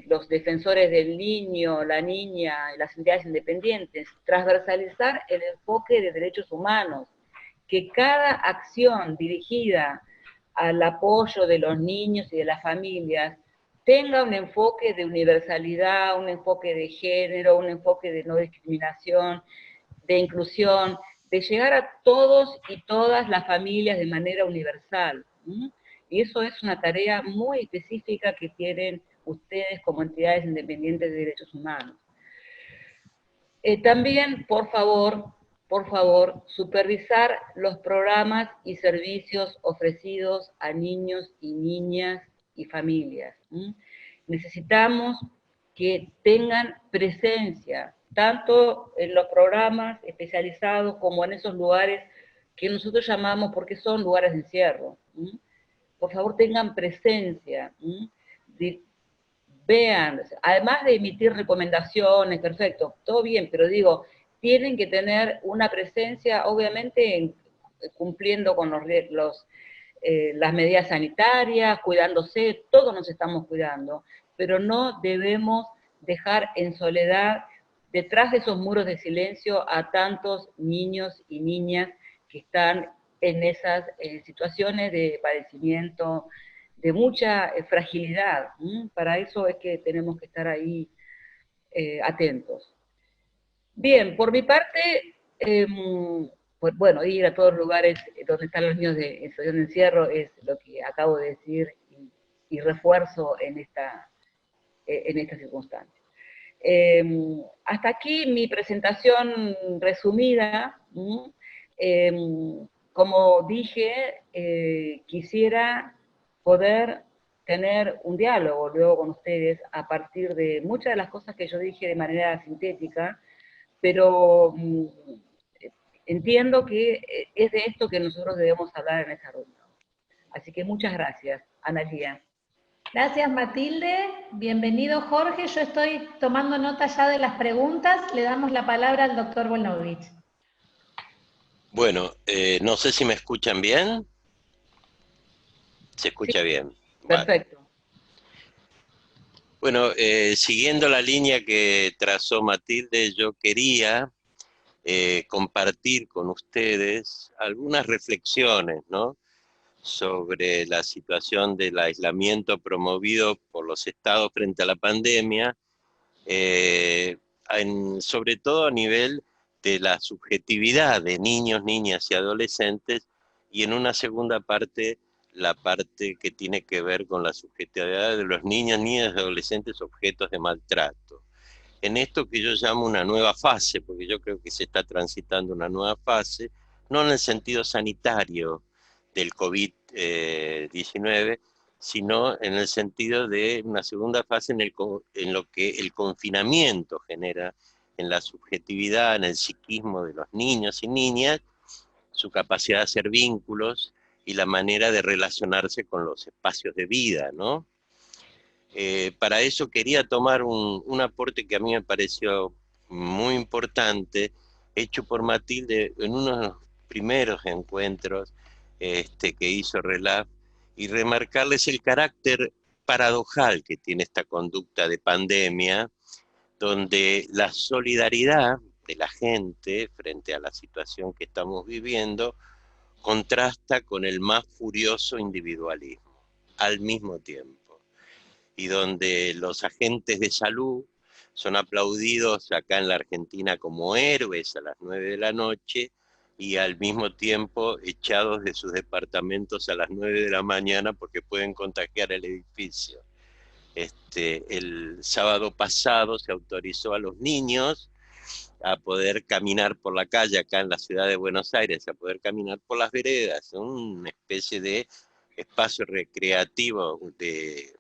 los defensores del niño, la niña y las entidades independientes, transversalizar el enfoque de derechos humanos, que cada acción dirigida al apoyo de los niños y de las familias tenga un enfoque de universalidad, un enfoque de género, un enfoque de no discriminación, de inclusión, de llegar a todos y todas las familias de manera universal. Y eso es una tarea muy específica que tienen ustedes como entidades independientes de derechos humanos. También, por favor, supervisar los programas y servicios ofrecidos a niños y niñas y familias. Necesitamos que tengan presencia, tanto en los programas especializados como en esos lugares que nosotros llamamos, porque son lugares de encierro. Por favor, tengan presencia. Vean, además de emitir recomendaciones, perfecto, todo bien, pero digo, tienen que tener una presencia, obviamente, cumpliendo con las medidas sanitarias, cuidándose, todos nos estamos cuidando, pero no debemos dejar en soledad, detrás de esos muros de silencio, a tantos niños y niñas que están en esas situaciones de padecimiento, de mucha fragilidad. Para eso es que tenemos que estar ahí atentos. Bien, por mi parte, pues bueno, ir a todos los lugares donde están los niños en situación de encierro es lo que acabo de decir y refuerzo en esta circunstancia. Hasta aquí mi presentación resumida. Como dije, quisiera poder tener un diálogo luego con ustedes a partir de muchas de las cosas que yo dije de manera sintética, pero entiendo que es de esto que nosotros debemos hablar en esta reunión. Así que muchas gracias, Analía. Gracias, Matilde. Bienvenido, Jorge. Yo estoy tomando nota ya de las preguntas. Le damos la palabra al doctor Volnovich. Bueno, no sé si me escuchan bien. Se Sí, escucha bien. Vale. perfecto. Bueno, siguiendo la línea que trazó Matilde, yo quería compartir con ustedes algunas reflexiones, ¿no?, sobre la situación del aislamiento promovido por los estados frente a la pandemia, eh, sobre todo a nivel de la subjetividad de niños, niñas y adolescentes, y en una segunda parte, la parte que tiene que ver con la subjetividad de los niños, niñas y adolescentes objetos de maltrato. En esto que yo llamo una nueva fase, porque yo creo que se está transitando una nueva fase, no en el sentido sanitario del COVID-19, sino en el sentido de una segunda fase en lo que el confinamiento genera en la subjetividad, en el psiquismo de los niños y niñas, su capacidad de hacer vínculos y la manera de relacionarse con los espacios de vida, ¿no? Para eso quería tomar un aporte que a mí me pareció muy importante, hecho por Matilde en uno de los primeros encuentros que hizo RELAF, y remarcarles el carácter paradojal que tiene esta conducta de pandemia, donde la solidaridad de la gente frente a la situación que estamos viviendo contrasta con el más furioso individualismo al mismo tiempo, y donde los agentes de salud son aplaudidos acá en la Argentina como héroes a las 9 de la noche y al mismo tiempo echados de sus departamentos a las 9 de la mañana porque pueden contagiar el edificio. El sábado pasado se autorizó a los niños a poder caminar por la calle acá en la ciudad de Buenos Aires, a poder caminar por las veredas, una especie de espacio recreativo que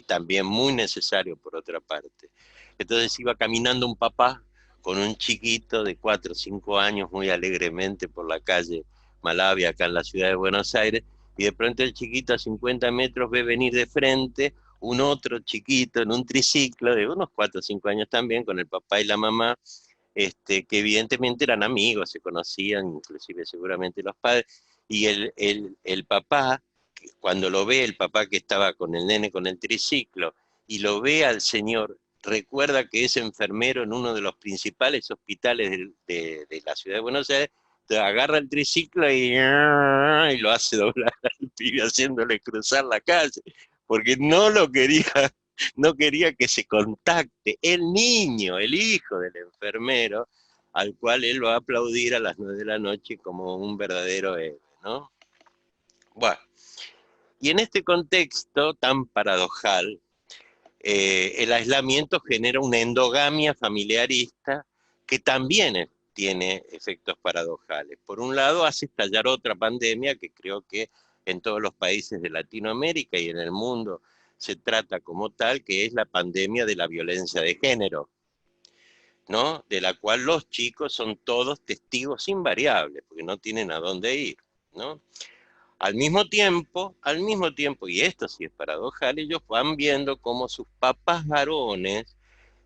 también muy necesario por otra parte. Entonces iba caminando un papá con un chiquito de 4 o 5 años muy alegremente por la calle Malavia, acá en la ciudad de Buenos Aires, y de pronto el chiquito a 50 metros ve venir de frente un otro chiquito en un triciclo de unos 4 o 5 años también, con el papá y la mamá, que evidentemente eran amigos, se conocían, inclusive seguramente los padres, y el papá, cuando lo ve, el papá que estaba con el nene con el triciclo, y lo ve al señor, recuerda que es enfermero en uno de los principales hospitales de la ciudad de Buenos Aires, agarra el triciclo y lo hace doblar al pibe haciéndole cruzar la calle, porque no lo quería, no quería que se contacte el niño, el hijo del enfermero, al cual él va a aplaudir a las 9 de la noche como un verdadero héroe, ¿no? Bueno, y en este contexto tan paradojal, el aislamiento genera una endogamia familiarista que también tiene efectos paradojales. Por un lado, hace estallar otra pandemia que creo que en todos los países de Latinoamérica y en el mundo se trata como tal, que es la pandemia de la violencia de género, ¿no?, de la cual los chicos son todos testigos invariables, porque no tienen a dónde ir, ¿no? Al mismo tiempo, y esto sí es paradojal, ellos van viendo cómo sus papás varones,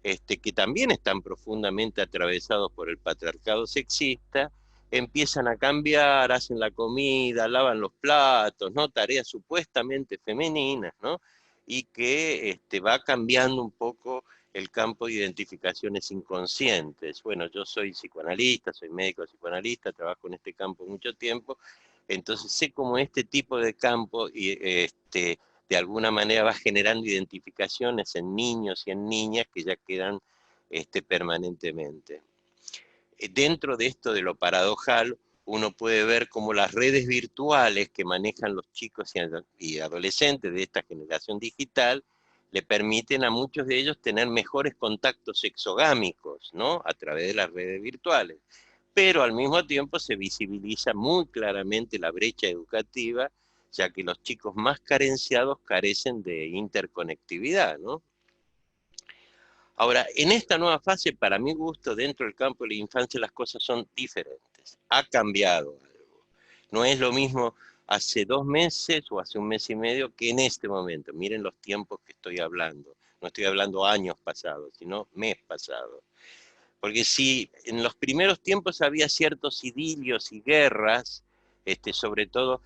que también están profundamente atravesados por el patriarcado sexista, empiezan a cambiar, hacen la comida, lavan los platos, ¿no?, tareas supuestamente femeninas, ¿no?, y que va cambiando un poco el campo de identificaciones inconscientes. Bueno, yo soy psicoanalista, soy médico psicoanalista, trabajo en este campo mucho tiempo, entonces sé cómo este tipo de campo de alguna manera va generando identificaciones en niños y en niñas que ya quedan permanentemente. Dentro de esto de lo paradojal, uno puede ver cómo las redes virtuales que manejan los chicos y adolescentes de esta generación digital le permiten a muchos de ellos tener mejores contactos exogámicos, ¿no?, a través de las redes virtuales. Pero al mismo tiempo se visibiliza muy claramente la brecha educativa, ya que los chicos más carenciados carecen de interconectividad, ¿no? Ahora, en esta nueva fase, para mi gusto, dentro del campo de la infancia las cosas son diferentes. Ha cambiado algo. No es lo mismo hace 2 meses o hace 1 mes y medio que en este momento. Miren los tiempos que estoy hablando. No estoy hablando años pasados, sino mes pasado. Porque si en los primeros tiempos había ciertos idilios y guerras, sobre todo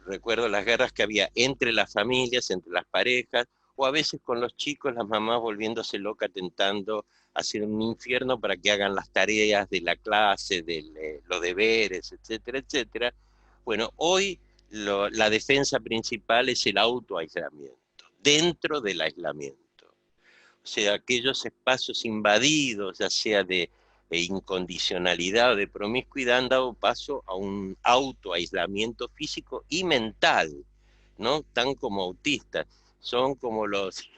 recuerdo las guerras que había entre las familias, entre las parejas, o a veces con los chicos, las mamás volviéndose locas tentando hacer un infierno para que hagan las tareas de la clase, de los deberes, etcétera, etcétera. Bueno, hoy la defensa principal es el autoaislamiento, dentro del aislamiento. O sea, aquellos espacios invadidos, ya sea de incondicionalidad o de promiscuidad, han dado paso a un autoaislamiento físico y mental, ¿no? Tan como autistas. Son como los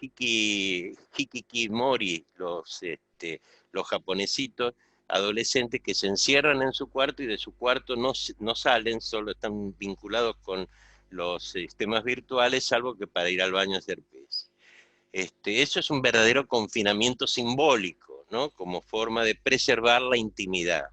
hikikomori, los japonesitos adolescentes que se encierran en su cuarto y de su cuarto no salen, solo están vinculados con los sistemas virtuales, salvo que para ir al baño a hacer pis. Eso es un verdadero confinamiento simbólico, ¿no? Como forma de preservar la intimidad.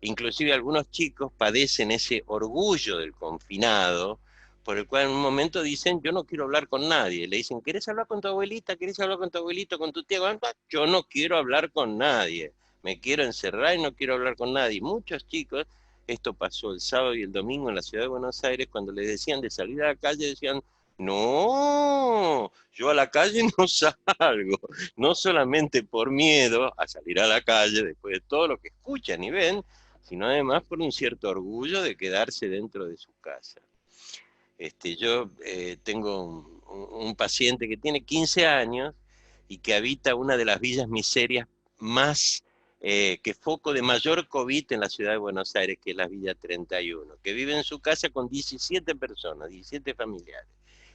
Inclusive algunos chicos padecen ese orgullo del confinado, por el cual en un momento dicen, yo no quiero hablar con nadie. Le dicen, ¿querés hablar con tu abuelita? ¿Querés hablar con tu abuelito, con tu tía? Yo no quiero hablar con nadie. Me quiero encerrar y no quiero hablar con nadie. Muchos chicos, esto pasó el sábado y el domingo en la ciudad de Buenos Aires, cuando les decían de salir a la calle, decían, no, yo a la calle no salgo, no solamente por miedo a salir a la calle después de todo lo que escuchan y ven, sino además por un cierto orgullo de quedarse dentro de su casa. Yo tengo un paciente que tiene 15 años y que habita una de las villas miserias más, que foco de mayor COVID en la ciudad de Buenos Aires, que es la Villa 31, que vive en su casa con 17 personas, 17 familiares,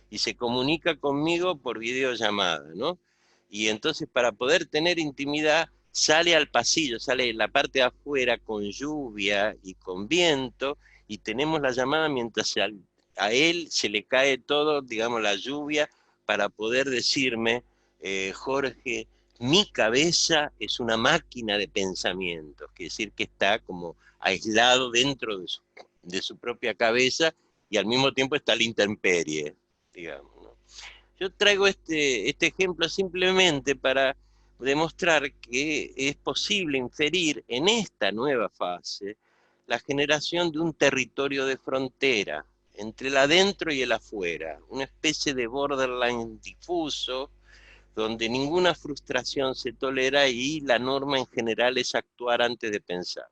y se comunica conmigo por videollamada, ¿no? Y entonces para poder tener intimidad, sale al pasillo, sale en la parte de afuera con lluvia y con viento, y tenemos la llamada mientras a él se le cae todo, digamos, la lluvia, para poder decirme, Jorge, mi cabeza es una máquina de pensamientos, quiere decir que está como aislado dentro de su propia cabeza y al mismo tiempo está a la intemperie, digamos, ¿no? Yo traigo este ejemplo simplemente para demostrar que es posible inferir en esta nueva fase la generación de un territorio de frontera entre el adentro y el afuera, una especie de borderline difuso donde ninguna frustración se tolera y la norma en general es actuar antes de pensar.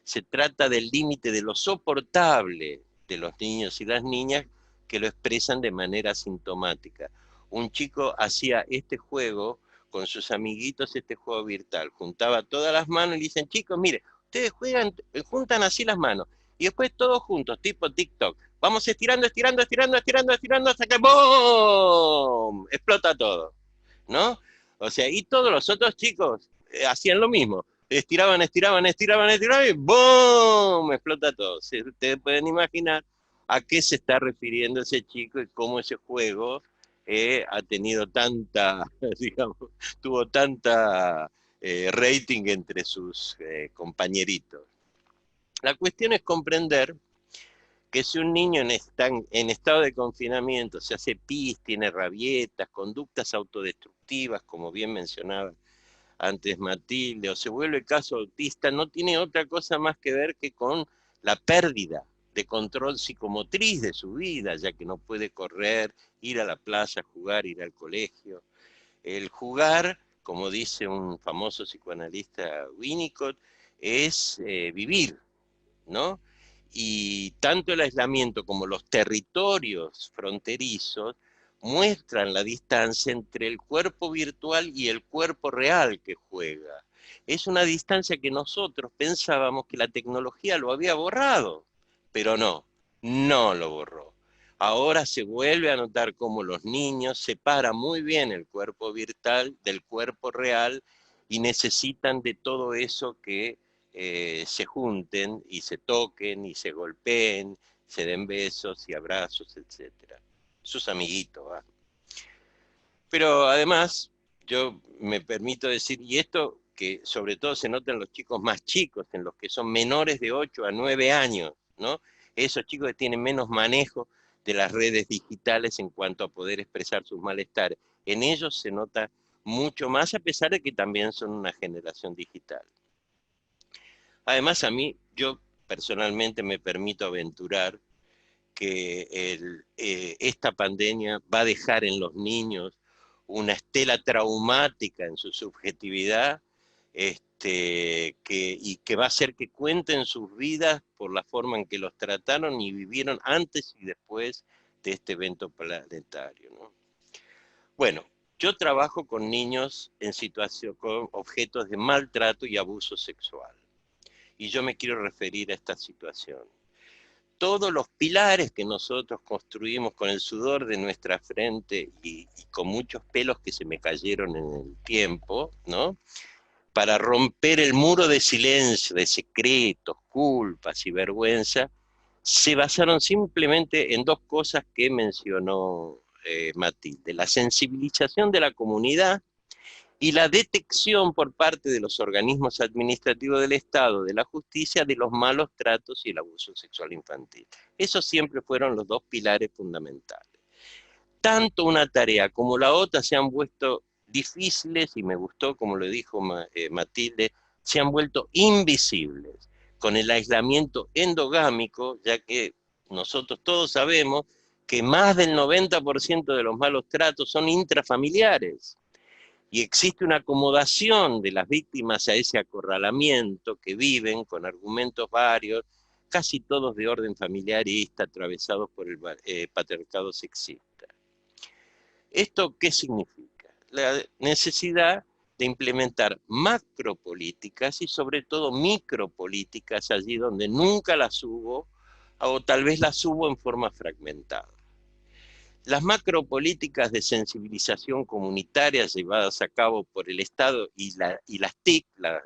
Se trata del límite de lo soportable de los niños y las niñas que lo expresan de manera asintomática. Un chico hacía este juego con sus amiguitos, este juego virtual, juntaba todas las manos y le dicen, chicos, mire, ustedes juegan, juntan así las manos, y después todos juntos, tipo TikTok, vamos estirando, estirando, estirando, estirando, estirando, hasta que ¡boom! Explota todo, ¿no? O sea, y todos los otros chicos hacían lo mismo, estiraban, estiraban, estiraban, estiraban, y ¡boom! Explota todo. Ustedes pueden imaginar a qué se está refiriendo ese chico y cómo ese juego ha tenido tanta, digamos, tuvo tanta rating entre sus compañeritos. La cuestión es comprender que si un niño en estado de confinamiento se hace pis, tiene rabietas, conductas autodestructivas, como bien mencionaba antes Matilde, o se vuelve caso autista, no tiene otra cosa más que ver que con la pérdida de control psicomotriz de su vida, ya que no puede correr, ir a la plaza, jugar, ir al colegio. El jugar, como dice un famoso psicoanalista Winnicott, es vivir, ¿no? Y tanto el aislamiento como los territorios fronterizos muestran la distancia entre el cuerpo virtual y el cuerpo real que juega. Es una distancia que nosotros pensábamos que la tecnología lo había borrado, pero no, no lo borró. Ahora se vuelve a notar cómo los niños separan muy bien el cuerpo virtual del cuerpo real y necesitan de todo eso que se junten y se toquen y se golpeen, se den besos y abrazos, etc. Sus amiguitos, ¿va? Pero además, yo me permito decir, y esto que sobre todo se nota en los chicos más chicos, en los que son menores de 8 a 9 años, ¿no? Esos chicos que tienen menos manejo de las redes digitales en cuanto a poder expresar sus malestares. En ellos se nota mucho más, a pesar de que también son una generación digital. Además, yo personalmente me permito aventurar que esta pandemia va a dejar en los niños una estela traumática en su subjetividad, y que va a hacer que cuenten sus vidas por la forma en que los trataron y vivieron antes y después de este evento planetario, ¿no? Bueno, yo trabajo con niños en situación, con objetos de maltrato y abuso sexual. Y yo me quiero referir a esta situación. Todos los pilares que nosotros construimos con el sudor de nuestra frente y con muchos pelos que se me cayeron en el tiempo, ¿no? Para romper el muro de silencio, de secretos, culpas y vergüenza, se basaron simplemente en dos cosas que mencionó Matilde: la sensibilización de la comunidad y la detección por parte de los organismos administrativos del Estado, de la justicia, de los malos tratos y el abuso sexual infantil. Esos siempre fueron los dos pilares fundamentales. Tanto una tarea como la otra se han vuelto difíciles, y me gustó, como lo dijo Matilde, se han vuelto invisibles con el aislamiento endogámico, ya que nosotros todos sabemos que más del 90% de los malos tratos son intrafamiliares. Y existe una acomodación de las víctimas a ese acorralamiento, que viven con argumentos varios, casi todos de orden familiarista, atravesados por el patriarcado sexista. ¿Esto qué significa? La necesidad de implementar macropolíticas y sobre todo micropolíticas allí donde nunca las hubo, o tal vez las hubo en forma fragmentada. Las macropolíticas de sensibilización comunitaria llevadas a cabo por el Estado y las TIC, la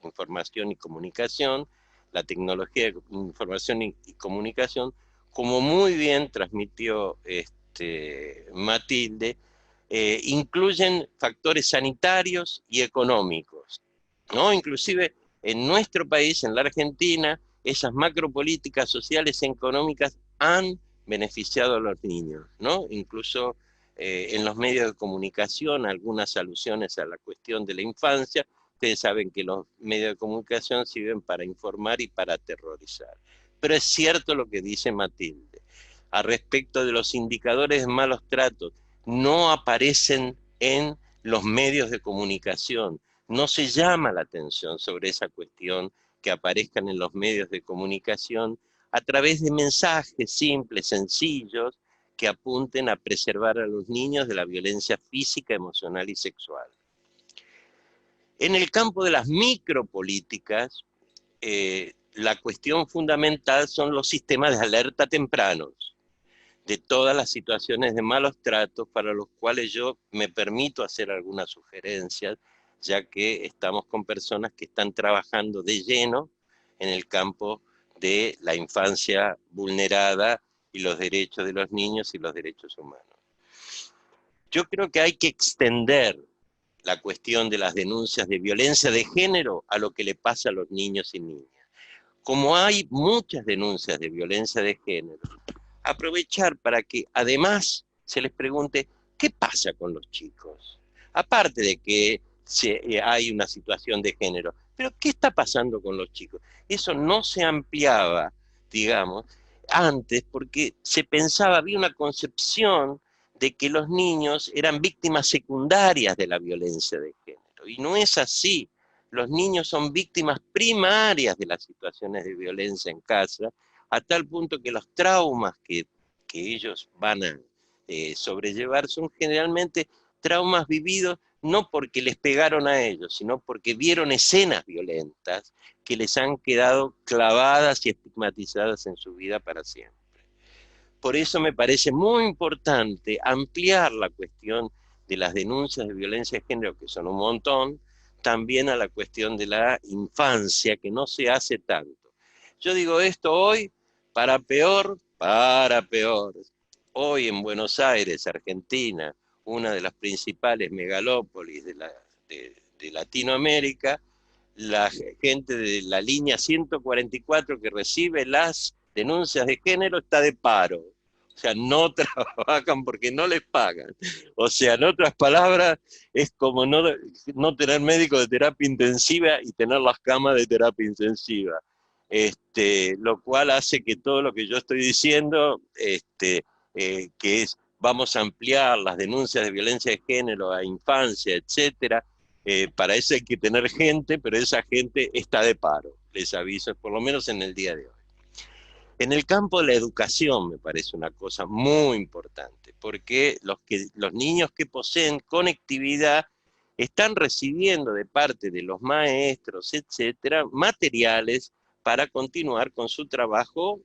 información y comunicación, la tecnología de información y comunicación, como muy bien transmitió Matilde, incluyen factores sanitarios y económicos, ¿no? Inclusive en nuestro país, en la Argentina, esas macropolíticas sociales y económicas han beneficiado a los niños, ¿no? Incluso en los medios de comunicación, algunas alusiones a la cuestión de la infancia. Ustedes saben que los medios de comunicación sirven para informar y para aterrorizar. Pero es cierto lo que dice Matilde. A respecto de los indicadores de malos tratos, no aparecen en los medios de comunicación. No se llama la atención sobre esa cuestión que aparezcan en los medios de comunicación a través de mensajes simples, sencillos, que apunten a preservar a los niños de la violencia física, emocional y sexual. En el campo de las micropolíticas, la cuestión fundamental son los sistemas de alerta tempranos de todas las situaciones de malos tratos, para los cuales yo me permito hacer algunas sugerencias, ya que estamos con personas que están trabajando de lleno en el campo de la infancia vulnerada y los derechos de los niños y los derechos humanos. Yo creo que hay que extender la cuestión de las denuncias de violencia de género a lo que le pasa a los niños y niñas. Como hay muchas denuncias de violencia de género, aprovechar para que además se les pregunte qué pasa con los chicos. Aparte de que hay una situación de género, pero ¿qué está pasando con los chicos? Eso no se ampliaba, digamos, antes, porque se pensaba, había una concepción de que los niños eran víctimas secundarias de la violencia de género. Y no es así. Los niños son víctimas primarias de las situaciones de violencia en casa, a tal punto que los traumas que ellos van a sobrellevar son generalmente traumas vividos no porque les pegaron a ellos, sino porque vieron escenas violentas que les han quedado clavadas y estigmatizadas en su vida para siempre. Por eso me parece muy importante ampliar la cuestión de las denuncias de violencia de género, que son un montón, también a la cuestión de la infancia, que no se hace tanto. Yo digo esto hoy, para peor. Hoy en Buenos Aires, Argentina, una de las principales megalópolis de Latinoamérica, la gente de la línea 144 que recibe las denuncias de género está de paro, O sea, no trabajan porque no les pagan. O sea, en otras palabras, es como no tener médico de terapia intensiva y tener las camas de terapia intensiva. Lo cual hace que todo lo que yo estoy diciendo, que es vamos a ampliar las denuncias de violencia de género a infancia, etcétera, para eso hay que tener gente, pero esa gente está de paro, les aviso, por lo menos en el día de hoy. En el campo de la educación me parece una cosa muy importante, porque los niños que poseen conectividad están recibiendo de parte de los maestros, etcétera, materiales para continuar con su trabajo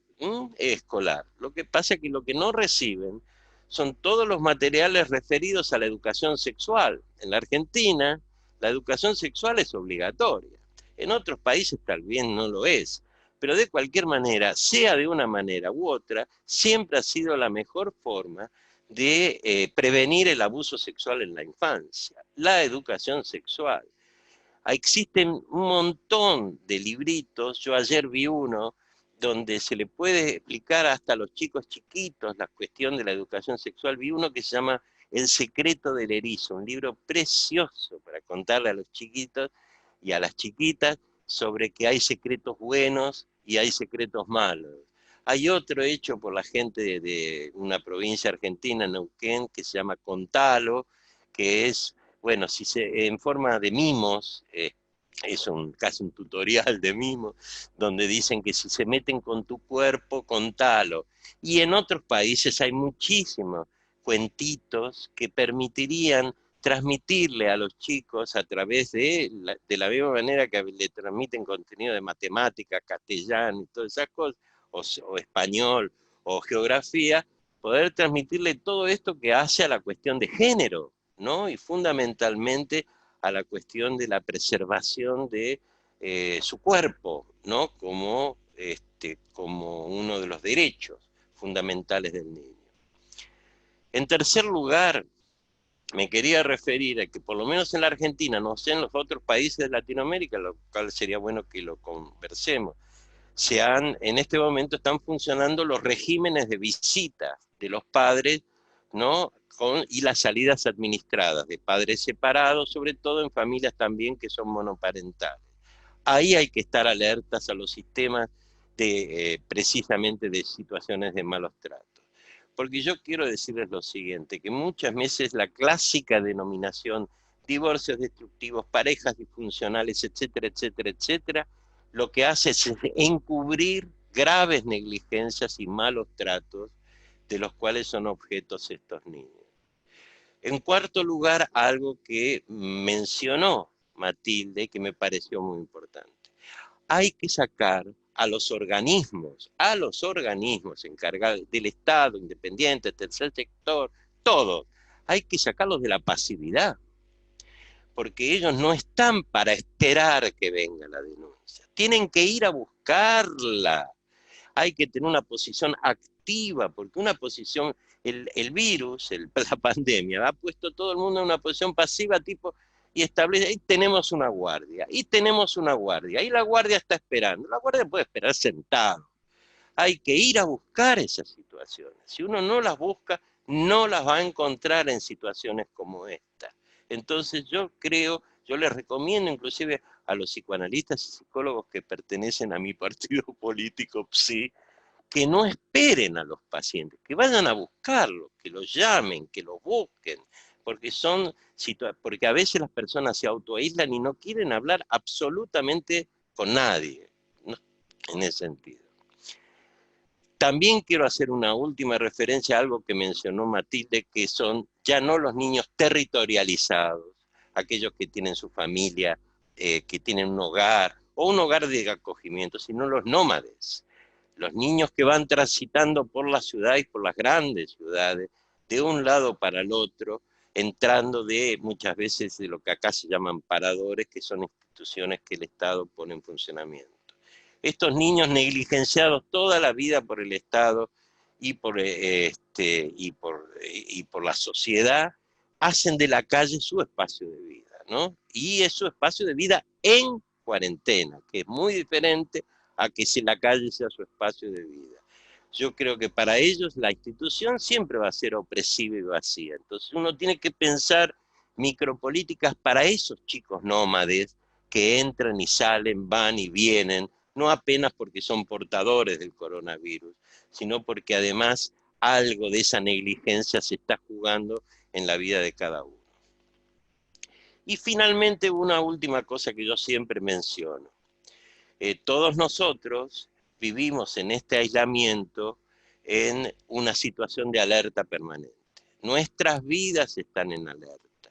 escolar. Lo que pasa es que lo que no reciben son todos los materiales referidos a la educación sexual. En la Argentina, la educación sexual es obligatoria. En otros países tal vez no lo es. Pero de cualquier manera, sea de una manera u otra, siempre ha sido la mejor forma de prevenir el abuso sexual en la infancia, la educación sexual. Existen un montón de libritos, yo ayer vi uno donde se le puede explicar hasta a los chicos chiquitos la cuestión de la educación sexual. Vi uno que se llama El secreto del erizo, un libro precioso para contarle a los chiquitos y a las chiquitas sobre que hay secretos buenos y hay secretos malos. Hay otro hecho por la gente de una provincia argentina, Neuquén, que se llama Contalo, que es, bueno, en forma de mimos, es casi un tutorial de mimos, donde dicen que si se meten con tu cuerpo, contalo. Y en otros países hay muchísimos cuentitos que permitirían transmitirle a los chicos a través de la misma manera que le transmiten contenido de matemática, castellano y todas esas cosas, o español, o geografía, poder transmitirle todo esto que hace a la cuestión de género, ¿no? Y fundamentalmente a la cuestión de la preservación de su cuerpo, ¿no? Como uno de los derechos fundamentales del niño. En tercer lugar, me quería referir a que por lo menos en la Argentina, no sé en los otros países de Latinoamérica, lo cual sería bueno que lo conversemos, en este momento están funcionando los regímenes de visita de los padres, ¿no? Y las salidas administradas de padres separados, sobre todo en familias también que son monoparentales. Ahí hay que estar alertas a los sistemas precisamente de situaciones de malos tratos. Porque yo quiero decirles lo siguiente, que muchas veces la clásica denominación divorcios destructivos, parejas disfuncionales, etcétera, etcétera, etcétera, lo que hace es encubrir graves negligencias y malos tratos de los cuales son objetos estos niños. En cuarto lugar, algo que mencionó Matilde, que me pareció muy importante. Hay que sacar a los organismos encargados del Estado, independiente, tercer sector, todo. Hay que sacarlos de la pasividad, porque ellos no están para esperar que venga la denuncia. Tienen que ir a buscarla. Hay que tener una posición activa, porque una posición, el virus, la pandemia, ha puesto a todo el mundo en una posición pasiva, tipo, y establece, ahí tenemos una guardia, y la guardia está esperando. La guardia puede esperar sentado. Hay que ir a buscar esas situaciones. Si uno no las busca, no las va a encontrar en situaciones como esta. Entonces yo les recomiendo inclusive a los psicoanalistas y psicólogos que pertenecen a mi partido político, PSI, que no esperen a los pacientes, que vayan a buscarlos, que los llamen, que los busquen, porque a veces las personas se autoaíslan y no quieren hablar absolutamente con nadie, ¿no? En ese sentido. También quiero hacer una última referencia a algo que mencionó Matilde, que son ya no los niños territorializados, aquellos que tienen su familia, que tienen un hogar, o un hogar de acogimiento, sino los nómades. Los niños que van transitando por las ciudades, por las grandes ciudades, de un lado para el otro, entrando muchas veces de lo que acá se llaman paradores, que son instituciones que el Estado pone en funcionamiento. Estos niños negligenciados toda la vida por el Estado y por la sociedad, hacen de la calle su espacio de vida, ¿no? Y es su espacio de vida en cuarentena, que es muy diferente a que si la calle sea su espacio de vida. Yo creo que para ellos la institución siempre va a ser opresiva y vacía. Entonces uno tiene que pensar micropolíticas para esos chicos nómades que entran y salen, van y vienen, no apenas porque son portadores del coronavirus, sino porque además algo de esa negligencia se está jugando en la vida de cada uno. Y finalmente una última cosa que yo siempre menciono. Todos nosotros vivimos en este aislamiento en una situación de alerta permanente. Nuestras vidas están en alerta.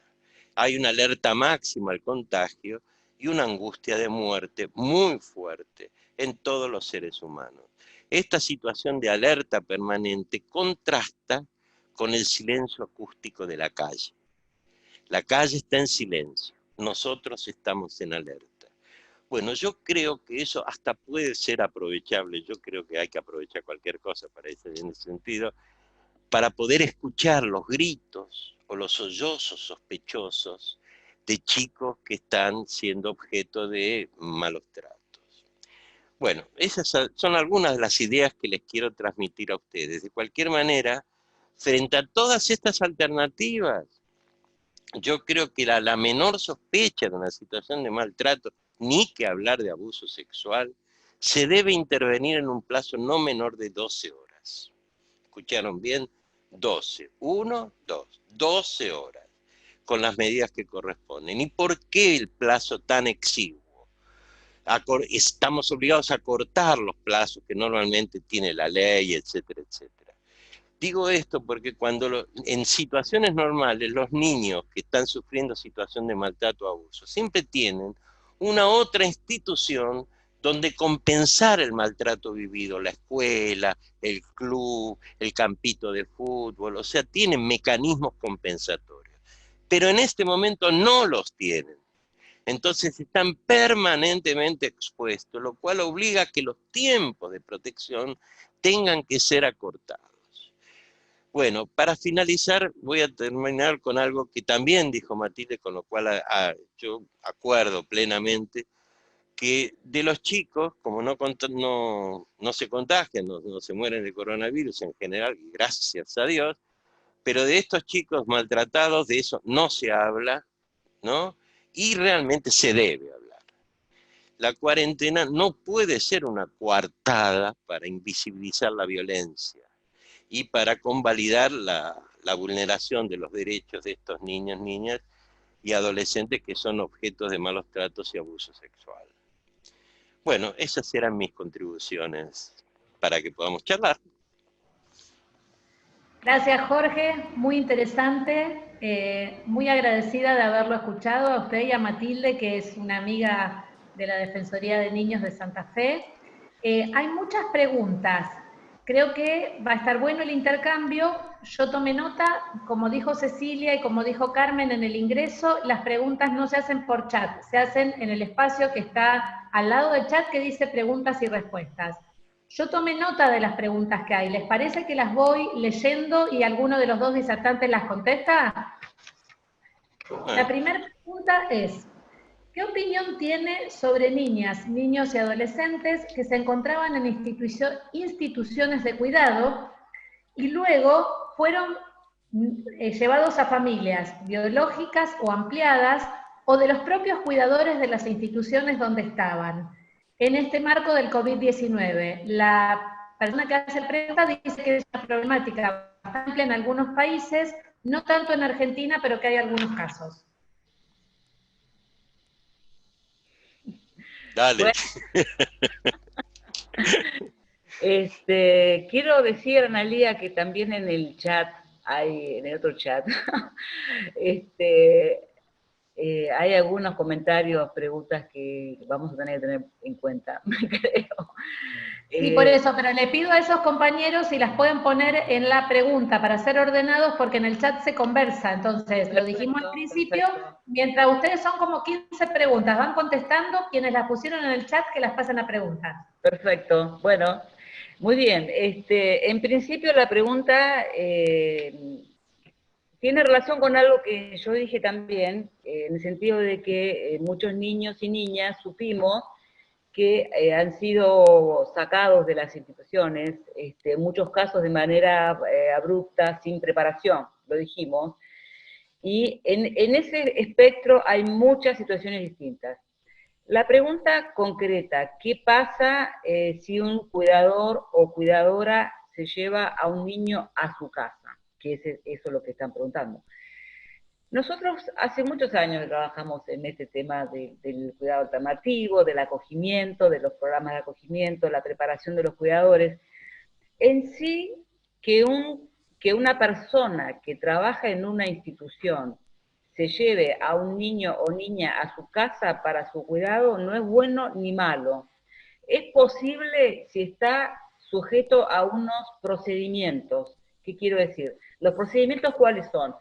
Hay una alerta máxima al contagio y una angustia de muerte muy fuerte en todos los seres humanos. Esta situación de alerta permanente contrasta con el silencio acústico de la calle. La calle está en silencio, nosotros estamos en alerta. Bueno, yo creo que eso hasta puede ser aprovechable, yo creo que hay que aprovechar cualquier cosa para eso, en ese sentido, para poder escuchar los gritos o los sollozos sospechosos de chicos que están siendo objeto de malos tratos. Bueno, esas son algunas de las ideas que les quiero transmitir a ustedes. De cualquier manera, frente a todas estas alternativas, yo creo que la menor sospecha de una situación de maltrato, ni que hablar de abuso sexual, se debe intervenir en un plazo no menor de 12 horas. ¿Escucharon bien? 12. 1, 2. 12 horas, con las medidas que corresponden. ¿Y por qué el plazo tan exiguo? Estamos obligados a cortar los plazos que normalmente tiene la ley, etcétera, etcétera. Digo esto porque cuando en situaciones normales los niños que están sufriendo situación de maltrato o abuso siempre tienen una otra institución donde compensar el maltrato vivido, la escuela, el club, el campito de fútbol, o sea, tienen mecanismos compensatorios. Pero en este momento no los tienen. Entonces están permanentemente expuestos, lo cual obliga a que los tiempos de protección tengan que ser acortados. Bueno, para finalizar voy a terminar con algo que también dijo Matilde, con lo cual yo acuerdo plenamente, que de los chicos, como no se contagian, no se mueren de coronavirus en general, gracias a Dios, pero de estos chicos maltratados, de eso no se habla, ¿no? Y realmente se debe hablar. La cuarentena no puede ser una coartada para invisibilizar la violencia y para convalidar la vulneración de los derechos de estos niños, niñas y adolescentes que son objetos de malos tratos y abuso sexual. Bueno, esas eran mis contribuciones para que podamos charlar. Gracias, Jorge, muy interesante, muy agradecida de haberlo escuchado, a usted y a Matilde, que es una amiga de la Defensoría de Niños de Santa Fe. Hay muchas preguntas, creo que va a estar bueno el intercambio. Yo tomé nota, como dijo Cecilia y como dijo Carmen en el ingreso, las preguntas no se hacen por chat, se hacen en el espacio que está al lado del chat que dice preguntas y respuestas. Yo tomé nota de las preguntas que hay. ¿Les parece que las voy leyendo y alguno de los dos disertantes las contesta? La primera pregunta es, ¿qué opinión tiene sobre niñas, niños y adolescentes que se encontraban en instituciones de cuidado y luego fueron llevados a familias biológicas o ampliadas o de los propios cuidadores de las instituciones donde estaban? En este marco del COVID-19, la persona que hace la pregunta dice que es una problemática bastante amplia en algunos países, no tanto en Argentina, pero que hay algunos casos. Dale. Bueno, quiero decir, Analía, que también en el chat, en el otro chat, hay algunos comentarios, preguntas que vamos a tener que tener en cuenta, creo. Sí, por eso, pero le pido a esos compañeros si las pueden poner en la pregunta para ser ordenados, porque en el chat se conversa, entonces perfecto, lo dijimos al principio, perfecto. Mientras ustedes son como 15 preguntas, van contestando, quienes las pusieron en el chat que las pasen a preguntas. Perfecto, bueno, muy bien. En principio la pregunta tiene relación con algo que yo dije también, en el sentido de que muchos niños y niñas supimos que han sido sacados de las instituciones, en muchos casos de manera abrupta, sin preparación, lo dijimos, y en ese espectro hay muchas situaciones distintas. La pregunta concreta, ¿qué pasa si un cuidador o cuidadora se lleva a un niño a su casa? Que eso es lo que están preguntando. Nosotros hace muchos años trabajamos en este tema del cuidado alternativo, del acogimiento, de los programas de acogimiento, la preparación de los cuidadores. En sí, que una persona que trabaja en una institución se lleve a un niño o niña a su casa para su cuidado no es bueno ni malo. Es posible si está sujeto a unos procedimientos. ¿Qué quiero decir? Los procedimientos, ¿cuáles son?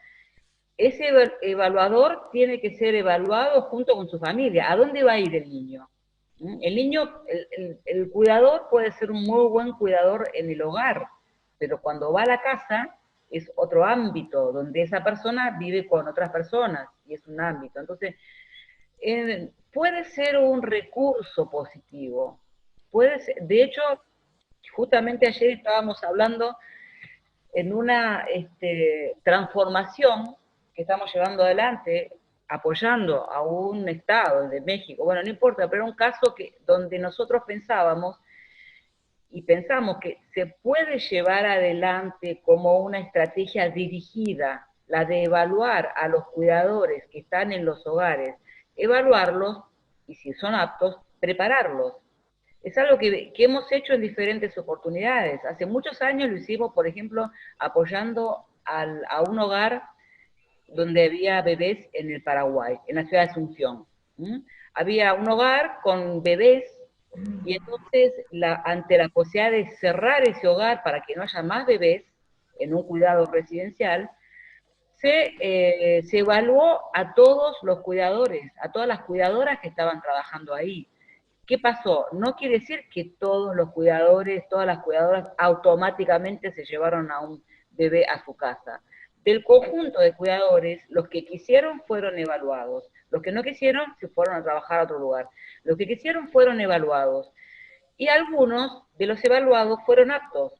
Ese evaluador tiene que ser evaluado junto con su familia. ¿A dónde va a ir el niño? El niño, el cuidador puede ser un muy buen cuidador en el hogar, pero cuando va a la casa es otro ámbito, donde esa persona vive con otras personas, y es un ámbito. Entonces, puede ser un recurso positivo. Puede ser, de hecho, justamente ayer estábamos hablando en una transformación que estamos llevando adelante, apoyando a un Estado de México, bueno, no importa, pero era un caso donde nosotros pensábamos y pensamos que se puede llevar adelante como una estrategia dirigida, la de evaluar a los cuidadores que están en los hogares, evaluarlos y si son aptos, prepararlos. Es algo que hemos hecho en diferentes oportunidades. Hace muchos años lo hicimos, por ejemplo, apoyando a un hogar donde había bebés en el Paraguay, en la ciudad de Asunción. Había un hogar con bebés y entonces ante la posibilidad de cerrar ese hogar para que no haya más bebés en un cuidado residencial, se evaluó a todos los cuidadores, a todas las cuidadoras que estaban trabajando ahí. ¿Qué pasó? No quiere decir que todos los cuidadores, todas las cuidadoras automáticamente se llevaron a un bebé a su casa. Del conjunto de cuidadores, los que quisieron fueron evaluados. Los que no quisieron se fueron a trabajar a otro lugar. Los que quisieron fueron evaluados. Y algunos de los evaluados fueron aptos.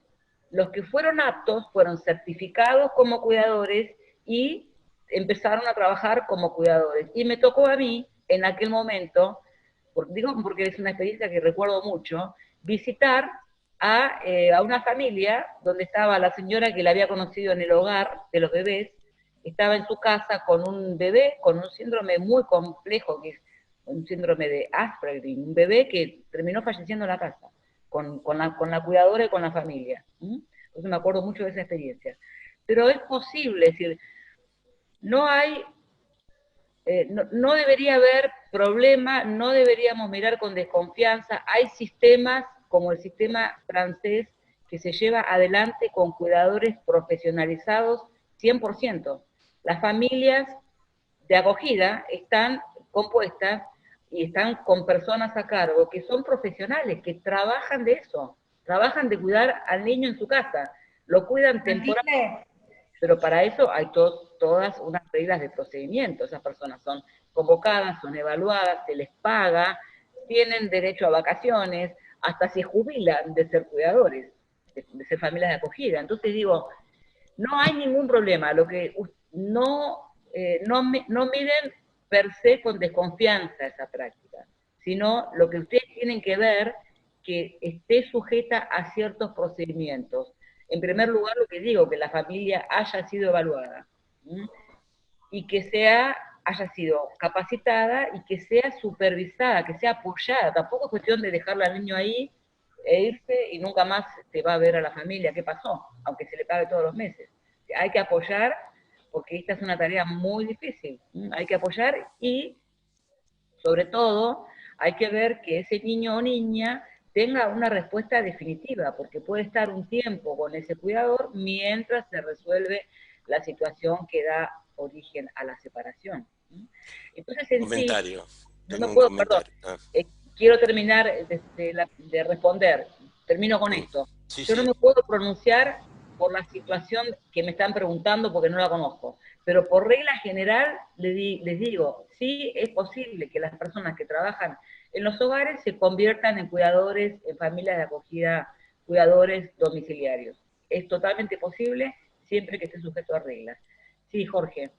Los que fueron aptos fueron certificados como cuidadores y empezaron a trabajar como cuidadores. Y me tocó a mí, en aquel momento, digo porque es una experiencia que recuerdo mucho, visitar a una familia donde estaba la señora que la había conocido en el hogar de los bebés, estaba en su casa con un bebé con un síndrome muy complejo, que es un síndrome de Asperger, un bebé que terminó falleciendo en la casa, con la cuidadora y con la familia. Entonces me acuerdo mucho de esa experiencia. Pero es posible, es decir, no hay... no debería haber problema, no deberíamos mirar con desconfianza. Hay sistemas como el sistema francés que se lleva adelante con cuidadores profesionalizados 100%. Las familias de acogida están compuestas y están con personas a cargo que son profesionales, que trabajan de eso, trabajan de cuidar al niño en su casa, lo cuidan temporalmente. Pero para eso hay todas unas reglas de procedimiento. Esas personas son convocadas, son evaluadas, se les paga, tienen derecho a vacaciones, hasta se jubilan de ser cuidadores, de ser familias de acogida. Entonces digo, no hay ningún problema. Lo que no miren per se con desconfianza esa práctica, sino lo que ustedes tienen que ver que esté sujeta a ciertos procedimientos. En primer lugar, lo que digo, que la familia haya sido evaluada, y que haya sido capacitada y que sea supervisada, que sea apoyada. Tampoco es cuestión de dejarla al niño ahí e irse y nunca más se va a ver a la familia qué pasó, aunque se le pague todos los meses. Hay que apoyar, porque esta es una tarea muy difícil. Hay que apoyar y, sobre todo, hay que ver que ese niño o niña tenga una respuesta definitiva, porque puede estar un tiempo con ese cuidador mientras se resuelve la situación que da origen a la separación. Entonces, en comentario. Sí, no me puedo, perdón, quiero terminar de responder, termino con esto. Sí, Yo no me puedo pronunciar por la situación que me están preguntando porque no la conozco, pero por regla general les digo, sí es posible que las personas que trabajan en los hogares se conviertan en cuidadores, en familias de acogida, cuidadores domiciliarios. Es totalmente posible, siempre que esté sujeto a reglas. Sí, Jorge.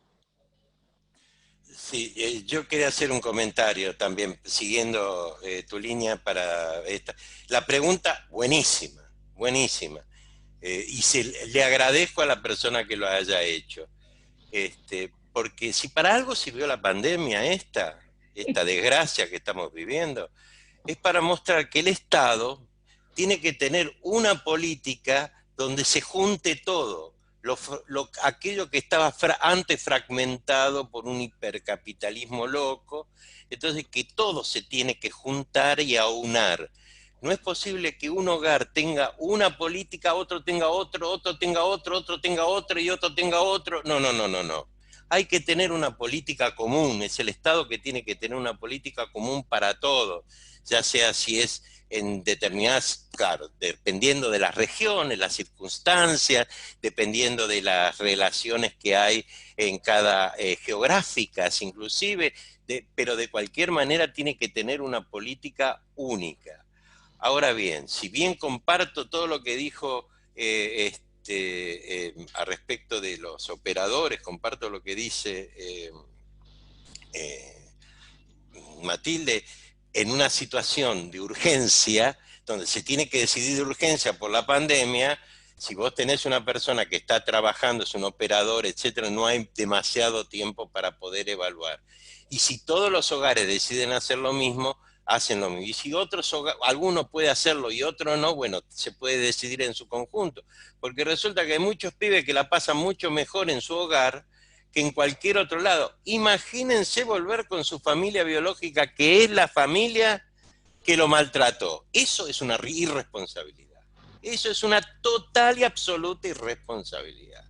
Sí, yo quería hacer un comentario también, siguiendo tu línea para esta. La pregunta, buenísima, buenísima. Le agradezco a la persona que lo haya hecho. Porque si para algo sirvió la pandemia esta desgracia que estamos viviendo, es para mostrar que el Estado tiene que tener una política donde se junte todo, aquello que estaba antes fragmentado por un hipercapitalismo loco, entonces que todo se tiene que juntar y aunar. No es posible que un hogar tenga una política, otro tenga otro, otro tenga otro, otro tenga otro y otro tenga otro. No, no, no, no, no. Hay que tener una política común, es el Estado que tiene que tener una política común para todo, ya sea si es en determinadas, claro, dependiendo de las regiones, las circunstancias, dependiendo de las relaciones que hay en cada geográficas inclusive, pero de cualquier manera tiene que tener una política única. Ahora bien, si bien comparto todo lo que dijo a respecto de los operadores, comparto lo que dice Matilde, en una situación de urgencia, donde se tiene que decidir de urgencia por la pandemia, si vos tenés una persona que está trabajando, es un operador, etcétera, no hay demasiado tiempo para poder evaluar. Y si todos los hogares deciden hacer lo mismo, hacen lo mismo. Y si alguno puede hacerlo y otro no, bueno, se puede decidir en su conjunto. Porque resulta que hay muchos pibes que la pasan mucho mejor en su hogar que en cualquier otro lado. Imagínense volver con su familia biológica, que es la familia que lo maltrató. Eso es una irresponsabilidad. Eso es una total y absoluta irresponsabilidad.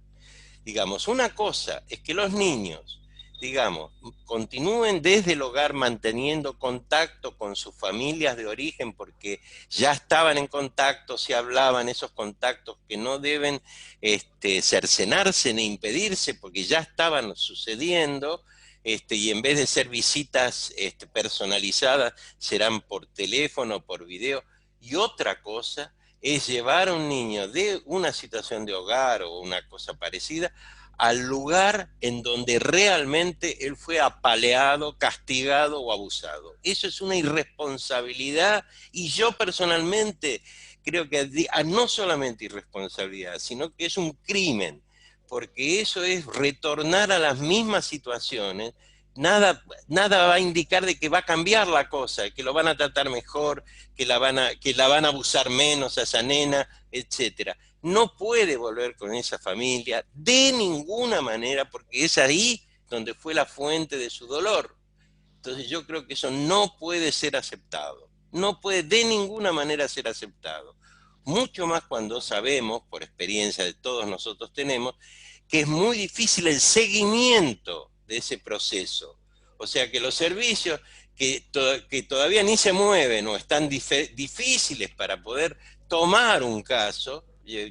Digamos, una cosa es que los niños, digamos, continúen desde el hogar manteniendo contacto con sus familias de origen porque ya estaban en contacto, se hablaban esos contactos que no deben cercenarse ni impedirse porque ya estaban sucediendo, y en vez de ser visitas personalizadas, serán por teléfono, por video. Y otra cosa es llevar a un niño de una situación de hogar o una cosa parecida al lugar en donde realmente él fue apaleado, castigado o abusado. Eso es una irresponsabilidad y yo personalmente creo que no solamente irresponsabilidad, sino que es un crimen, porque eso es retornar a las mismas situaciones. Nada va a indicar de que va a cambiar la cosa, que lo van a tratar mejor, que la van a abusar menos a esa nena, etcétera. No puede volver con esa familia de ninguna manera, porque es ahí donde fue la fuente de su dolor. Entonces yo creo que eso no puede ser aceptado, no puede de ninguna manera ser aceptado. Mucho más cuando sabemos, por experiencia de todos nosotros tenemos, que es muy difícil el seguimiento de ese proceso. O sea que los servicios que todavía ni se mueven o están difíciles para poder tomar un caso.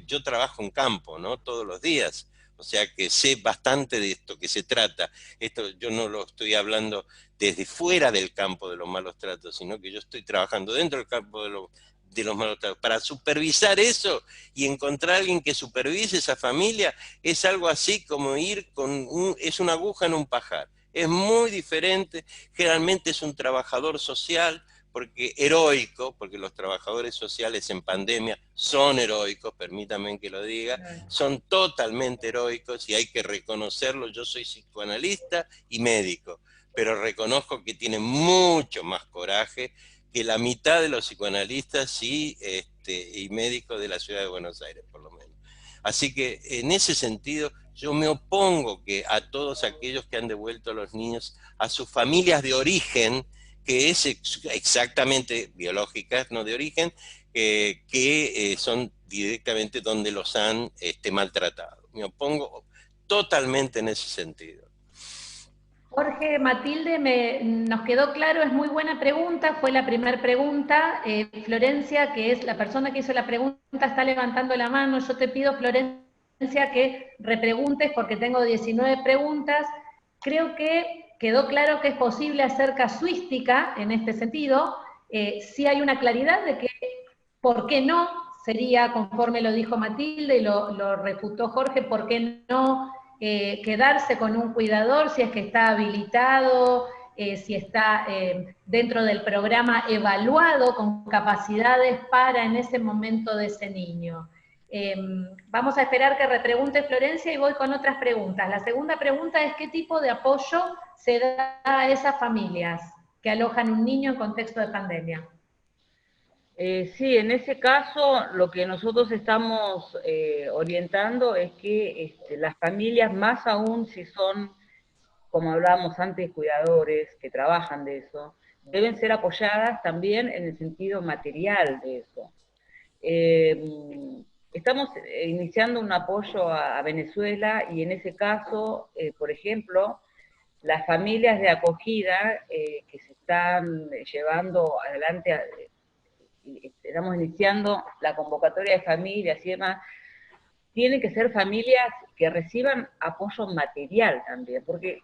Yo trabajo en campo, ¿no? Todos los días, o sea que sé bastante de esto que se trata. Esto yo no lo estoy hablando desde fuera del campo de los malos tratos, sino que yo estoy trabajando dentro del campo de los malos tratos. Para supervisar eso y encontrar a alguien que supervise esa familia es algo así como ir es una aguja en un pajar. Es muy diferente, generalmente es un trabajador social, porque heroico, porque los trabajadores sociales en pandemia son heroicos, permítanme que lo diga, son totalmente heroicos y hay que reconocerlo. Yo soy psicoanalista y médico, pero reconozco que tienen mucho más coraje que la mitad de los psicoanalistas y médicos de la ciudad de Buenos Aires, por lo menos. Así que en ese sentido yo me opongo a todos aquellos que han devuelto a los niños a sus familias de origen, que es exactamente biológicas, no de origen, que son directamente donde los han maltratado. Me opongo totalmente en ese sentido. Jorge, Matilde, nos quedó claro, es muy buena pregunta, fue la primera pregunta. Florencia, que es la persona que hizo la pregunta, está levantando la mano. Yo te pido, Florencia, que repreguntes porque tengo 19 preguntas. Creo que quedó claro que es posible hacer casuística en este sentido. Sí hay una claridad de que, ¿por qué no? Sería, conforme lo dijo Matilde y lo refutó Jorge, ¿por qué no quedarse con un cuidador si es que está habilitado, si está dentro del programa evaluado con capacidades para en ese momento de ese niño? Vamos a esperar que repregunte Florencia y voy con otras preguntas. La segunda pregunta es: ¿qué tipo de apoyo se da a esas familias que alojan un niño en contexto de pandemia? Sí, en ese caso lo que nosotros estamos orientando es que las familias, más aún si son, como hablábamos antes, cuidadores que trabajan de eso, deben ser apoyadas también en el sentido material de eso. Estamos iniciando un apoyo a Venezuela y en ese caso, por ejemplo, las familias de acogida que se están llevando adelante, estamos iniciando la convocatoria de familias y demás, tienen que ser familias que reciban apoyo material también, porque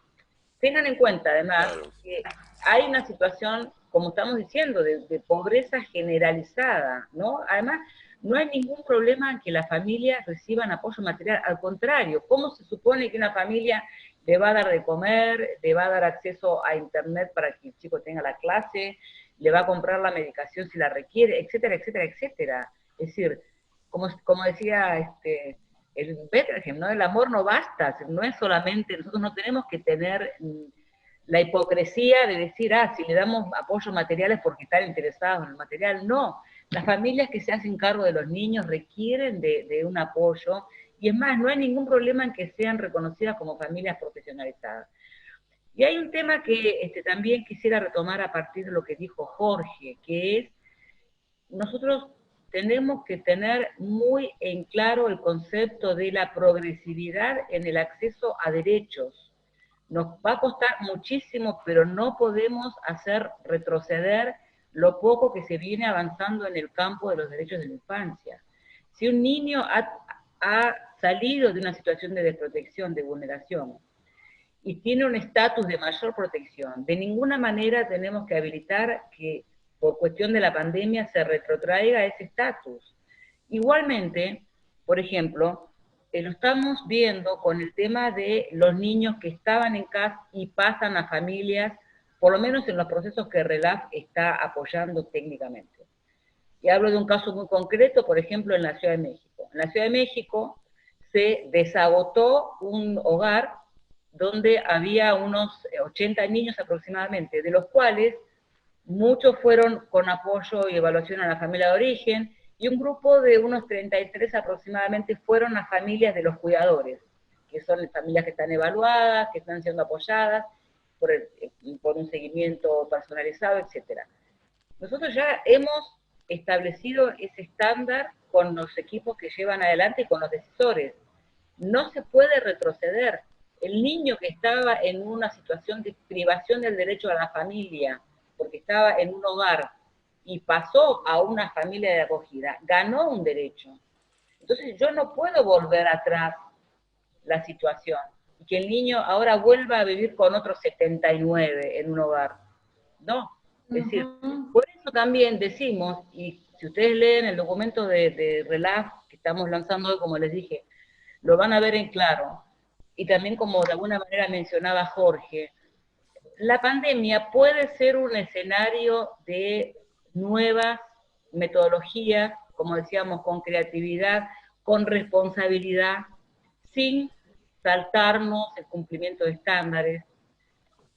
tengan en cuenta además que hay una situación, como estamos diciendo, de pobreza generalizada, ¿no? Además, no hay ningún problema en que las familias reciban apoyo material, al contrario, ¿cómo se supone que una familia le va a dar de comer, le va a dar acceso a internet para que el chico tenga la clase, le va a comprar la medicación si la requiere, etcétera, etcétera, etcétera? Es decir, como decía el Bettergem, ¿no? El amor no basta, no es solamente, nosotros no tenemos que tener la hipocresía de decir, si le damos apoyo material es porque están interesados en el material. No, las familias que se hacen cargo de los niños requieren de un apoyo, y es más, no hay ningún problema en que sean reconocidas como familias profesionalizadas. Y hay un tema que también quisiera retomar a partir de lo que dijo Jorge, que es, nosotros tenemos que tener muy en claro el concepto de la progresividad en el acceso a derechos. Nos va a costar muchísimo, pero no podemos hacer retroceder lo poco que se viene avanzando en el campo de los derechos de la infancia. Si un niño ha salido de una situación de desprotección, de vulneración, y tiene un estatus de mayor protección, de ninguna manera tenemos que habilitar que por cuestión de la pandemia se retrotraiga ese estatus. Igualmente, por ejemplo, lo estamos viendo con el tema de los niños que estaban en casa y pasan a familias, por lo menos en los procesos que RELAF está apoyando técnicamente. Y hablo de un caso muy concreto, por ejemplo, en la Ciudad de México. En la Ciudad de México se desagotó un hogar donde había unos 80 niños aproximadamente, de los cuales muchos fueron con apoyo y evaluación a la familia de origen, y un grupo de unos 33 aproximadamente fueron a familias de los cuidadores, que son familias que están evaluadas, que están siendo apoyadas por un seguimiento personalizado, etc. Nosotros ya hemos establecido ese estándar con los equipos que llevan adelante y con los decisores. No se puede retroceder. El niño que estaba en una situación de privación del derecho a la familia, porque estaba en un hogar y pasó a una familia de acogida, ganó un derecho. Entonces yo no puedo volver atrás la situación y que el niño ahora vuelva a vivir con otros 79 en un hogar. No, es decir, por eso también decimos, y si ustedes leen el documento de RELAF que estamos lanzando hoy, como les dije, lo van a ver en claro, y también como de alguna manera mencionaba Jorge, la pandemia puede ser un escenario de nuevas metodologías, como decíamos, con creatividad, con responsabilidad, sin saltarnos el cumplimiento de estándares.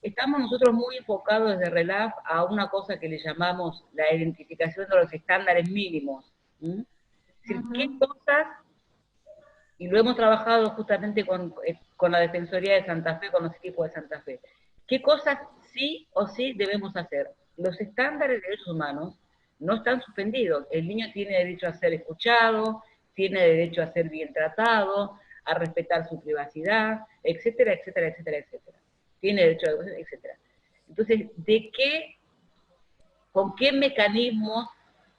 Estamos nosotros muy enfocados desde RELAF a una cosa que le llamamos la identificación de los estándares mínimos. Es decir, qué cosas, y lo hemos trabajado justamente con la Defensoría de Santa Fe, con los equipos de Santa Fe, qué cosas sí o sí debemos hacer. Los estándares de derechos humanos no están suspendidos. El niño tiene derecho a ser escuchado, tiene derecho a ser bien tratado, a respetar su privacidad, etcétera, etcétera, etcétera, etcétera. Tiene derecho a educación, etcétera. Entonces, con qué mecanismos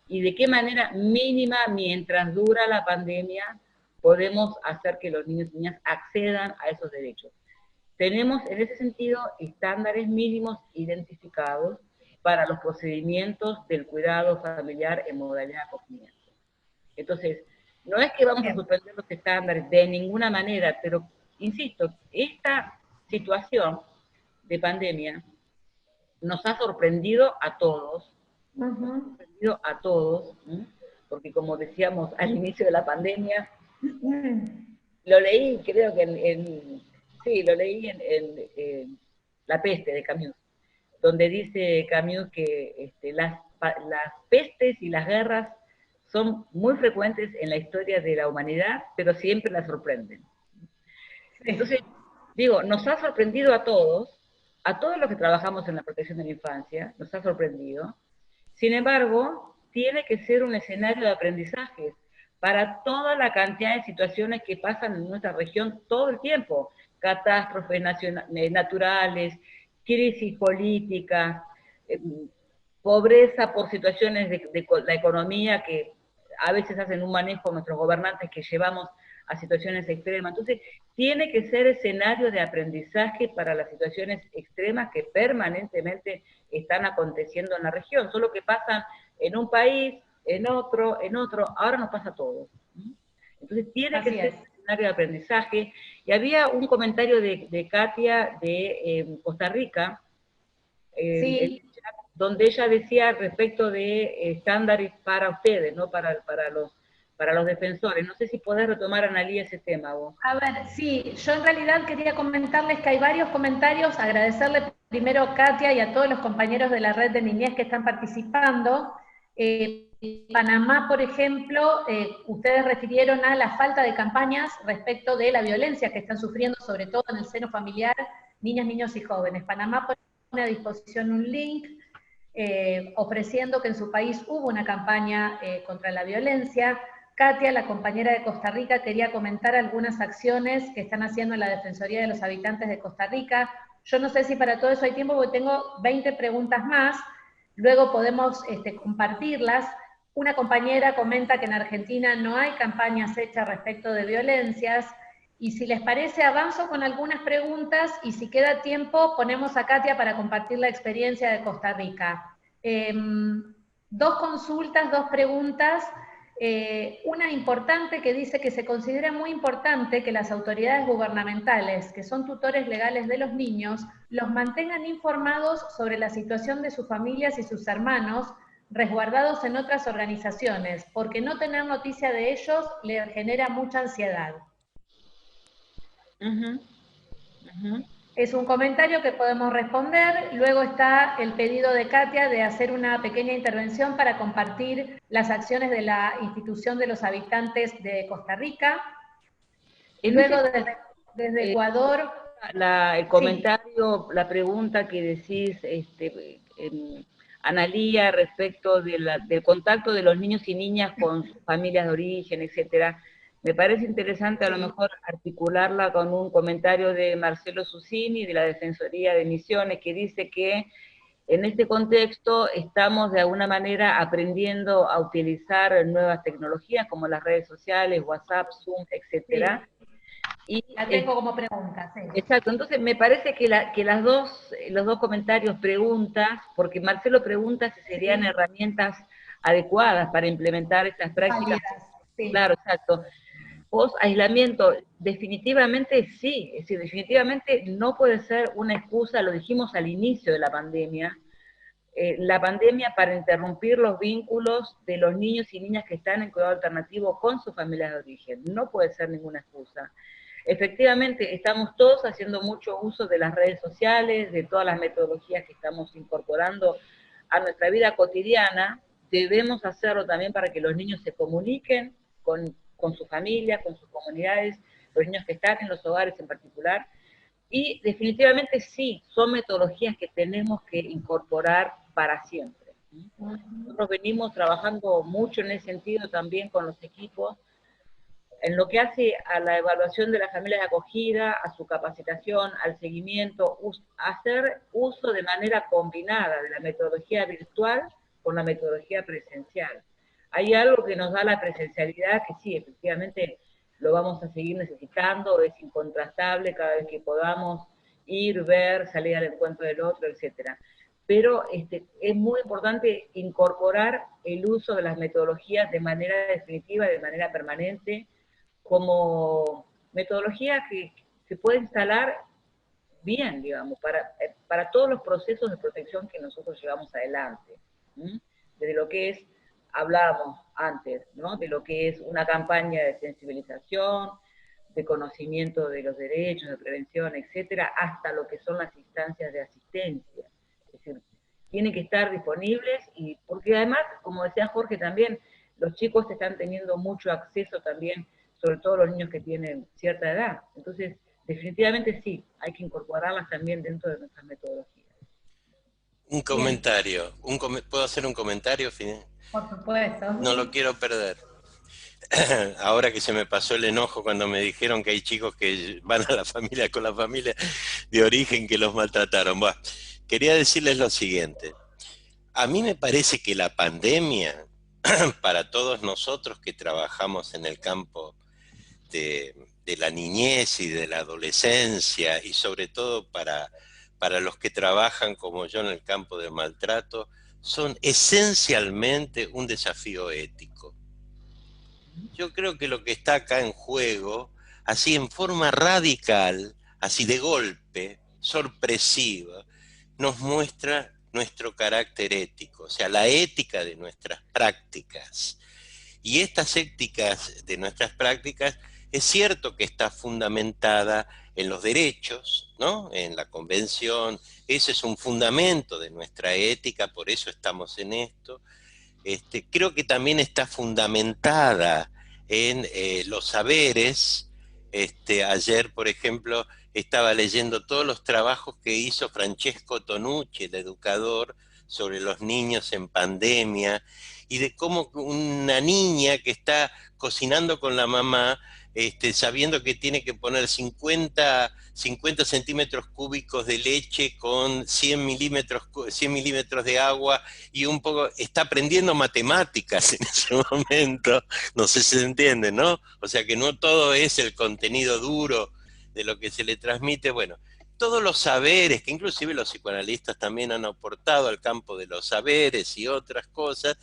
y de qué manera mínima, mientras dura la pandemia, podemos hacer que los niños y niñas accedan a esos derechos? tenemos en ese sentido estándares mínimos identificados para los procedimientos del cuidado familiar en modalidad de acogimiento. Entonces, no es que vamos a suspender los estándares de ninguna manera, pero, insisto, esta situación de pandemia nos ha sorprendido a todos, porque como decíamos al inicio de la pandemia, lo leí, creo que lo leí en La peste de Camus, donde dice Camus que las pestes y las guerras son muy frecuentes en la historia de la humanidad, pero siempre la sorprenden. Entonces, digo, nos ha sorprendido a todos los que trabajamos en la protección de la infancia, nos ha sorprendido. Sin embargo, tiene que ser un escenario de aprendizaje para toda la cantidad de situaciones que pasan en nuestra región todo el tiempo. Catástrofes naturales, crisis política, pobreza por situaciones de la economía que a veces hacen un manejo nuestros gobernantes que llevamos a situaciones extremas. Entonces, tiene que ser escenario de aprendizaje para las situaciones extremas que permanentemente están aconteciendo en la región, solo que pasan en un país, en otro, ahora nos pasa a todos. Entonces, tiene que ser escenario de aprendizaje. Y había un comentario de Katia de Costa Rica, donde ella decía respecto de estándares para ustedes, ¿no? Para los defensores. No sé si podés retomar, Analía, ese tema vos. A ver, sí, yo en realidad quería comentarles que hay varios comentarios, agradecerle primero a Katia y a todos los compañeros de la red de niñez que están participando. Panamá, por ejemplo, ustedes refirieron a la falta de campañas respecto de la violencia que están sufriendo, sobre todo en el seno familiar, niñas, niños y jóvenes. Panamá pone a disposición un link ofreciendo que en su país hubo una campaña contra la violencia. Katia, la compañera de Costa Rica, quería comentar algunas acciones que están haciendo en la Defensoría de los Habitantes de Costa Rica. Yo no sé si para todo eso hay tiempo, porque tengo 20 preguntas más, luego podemos compartirlas. Una compañera comenta que en Argentina no hay campañas hechas respecto de violencias, y si les parece avanzo con algunas preguntas, y si queda tiempo ponemos a Katia para compartir la experiencia de Costa Rica. Dos consultas, dos preguntas. Una importante que dice que se considera muy importante que las autoridades gubernamentales, que son tutores legales de los niños, los mantengan informados sobre la situación de sus familias y sus hermanos resguardados en otras organizaciones, porque no tener noticia de ellos les genera mucha ansiedad. Es un comentario que podemos responder. Luego está el pedido de Katia de hacer una pequeña intervención para compartir las acciones de la institución de los habitantes de Costa Rica. Y luego desde Ecuador... El comentario, sí. La pregunta que decís, Analía, respecto del contacto de los niños y niñas con sus familias de origen, etcétera. Me parece interesante a lo mejor articularla con un comentario de Marcelo Susini, de la Defensoría de Misiones, que dice que en este contexto estamos de alguna manera aprendiendo a utilizar nuevas tecnologías como las redes sociales, WhatsApp, Zoom, etcétera. Sí. Y la tengo como pregunta, sí. Exacto, entonces me parece que los dos comentarios, preguntas, porque Marcelo pregunta si serían herramientas adecuadas para implementar estas prácticas. Sí. Claro, exacto. Post-aislamiento, definitivamente sí, es decir, definitivamente no puede ser una excusa, lo dijimos al inicio de la pandemia para interrumpir los vínculos de los niños y niñas que están en cuidado alternativo con sus familias de origen, no puede ser ninguna excusa. Efectivamente, estamos todos haciendo mucho uso de las redes sociales, de todas las metodologías que estamos incorporando a nuestra vida cotidiana, debemos hacerlo también para que los niños se comuniquen con su familia, con sus comunidades, los niños que están en los hogares en particular, y definitivamente sí, son metodologías que tenemos que incorporar para siempre. Nosotros venimos trabajando mucho en ese sentido también con los equipos, en lo que hace a la evaluación de las familias de acogida, a su capacitación, al seguimiento, hacer uso de manera combinada de la metodología virtual con la metodología presencial. Hay algo que nos da la presencialidad que sí, efectivamente lo vamos a seguir necesitando, es incontrastable cada vez que podamos ir, ver, salir al encuentro del otro, etc. Pero es muy importante incorporar el uso de las metodologías de manera definitiva, de manera permanente, como metodología que se puede instalar bien, digamos, para todos los procesos de protección que nosotros llevamos adelante. Desde lo que es, hablábamos antes, ¿no? De lo que es una campaña de sensibilización, de conocimiento de los derechos, de prevención, etcétera, hasta lo que son las instancias de asistencia. Es decir, tienen que estar disponibles, y porque además, como decía Jorge también, los chicos están teniendo mucho acceso también, sobre todo los niños que tienen cierta edad. Entonces, definitivamente sí, hay que incorporarlas también dentro de nuestras metodologías. Un comentario, ¿puedo hacer un comentario? Por supuesto. No lo quiero perder. Ahora que se me pasó el enojo cuando me dijeron que hay chicos que van a la familia con la familia de origen que los maltrataron. Bueno, quería decirles lo siguiente. A mí me parece que la pandemia, para todos nosotros que trabajamos en el campo de la niñez y de la adolescencia, y sobre todo para los que trabajan como yo en el campo del maltrato, son esencialmente un desafío ético. Yo creo que lo que está acá en juego, así en forma radical, así de golpe, sorpresiva, nos muestra nuestro carácter ético, o sea, la ética de nuestras prácticas. Y estas éticas de nuestras prácticas, es cierto que está fundamentada en los derechos, ¿no? En la Convención, ese es un fundamento de nuestra ética, por eso estamos en esto. Creo que también está fundamentada en los saberes. Ayer, por ejemplo, estaba leyendo todos los trabajos que hizo Francesco Tonucci, el educador, sobre los niños en pandemia, y de cómo una niña que está cocinando con la mamá, sabiendo que tiene que poner 50 centímetros cúbicos de leche con 100 milímetros de agua y un poco, está aprendiendo matemáticas en ese momento, no sé si se entiende, ¿no? O sea que no todo es el contenido duro de lo que se le transmite. Bueno, todos los saberes, que inclusive los psicoanalistas también han aportado al campo de los saberes y otras cosas,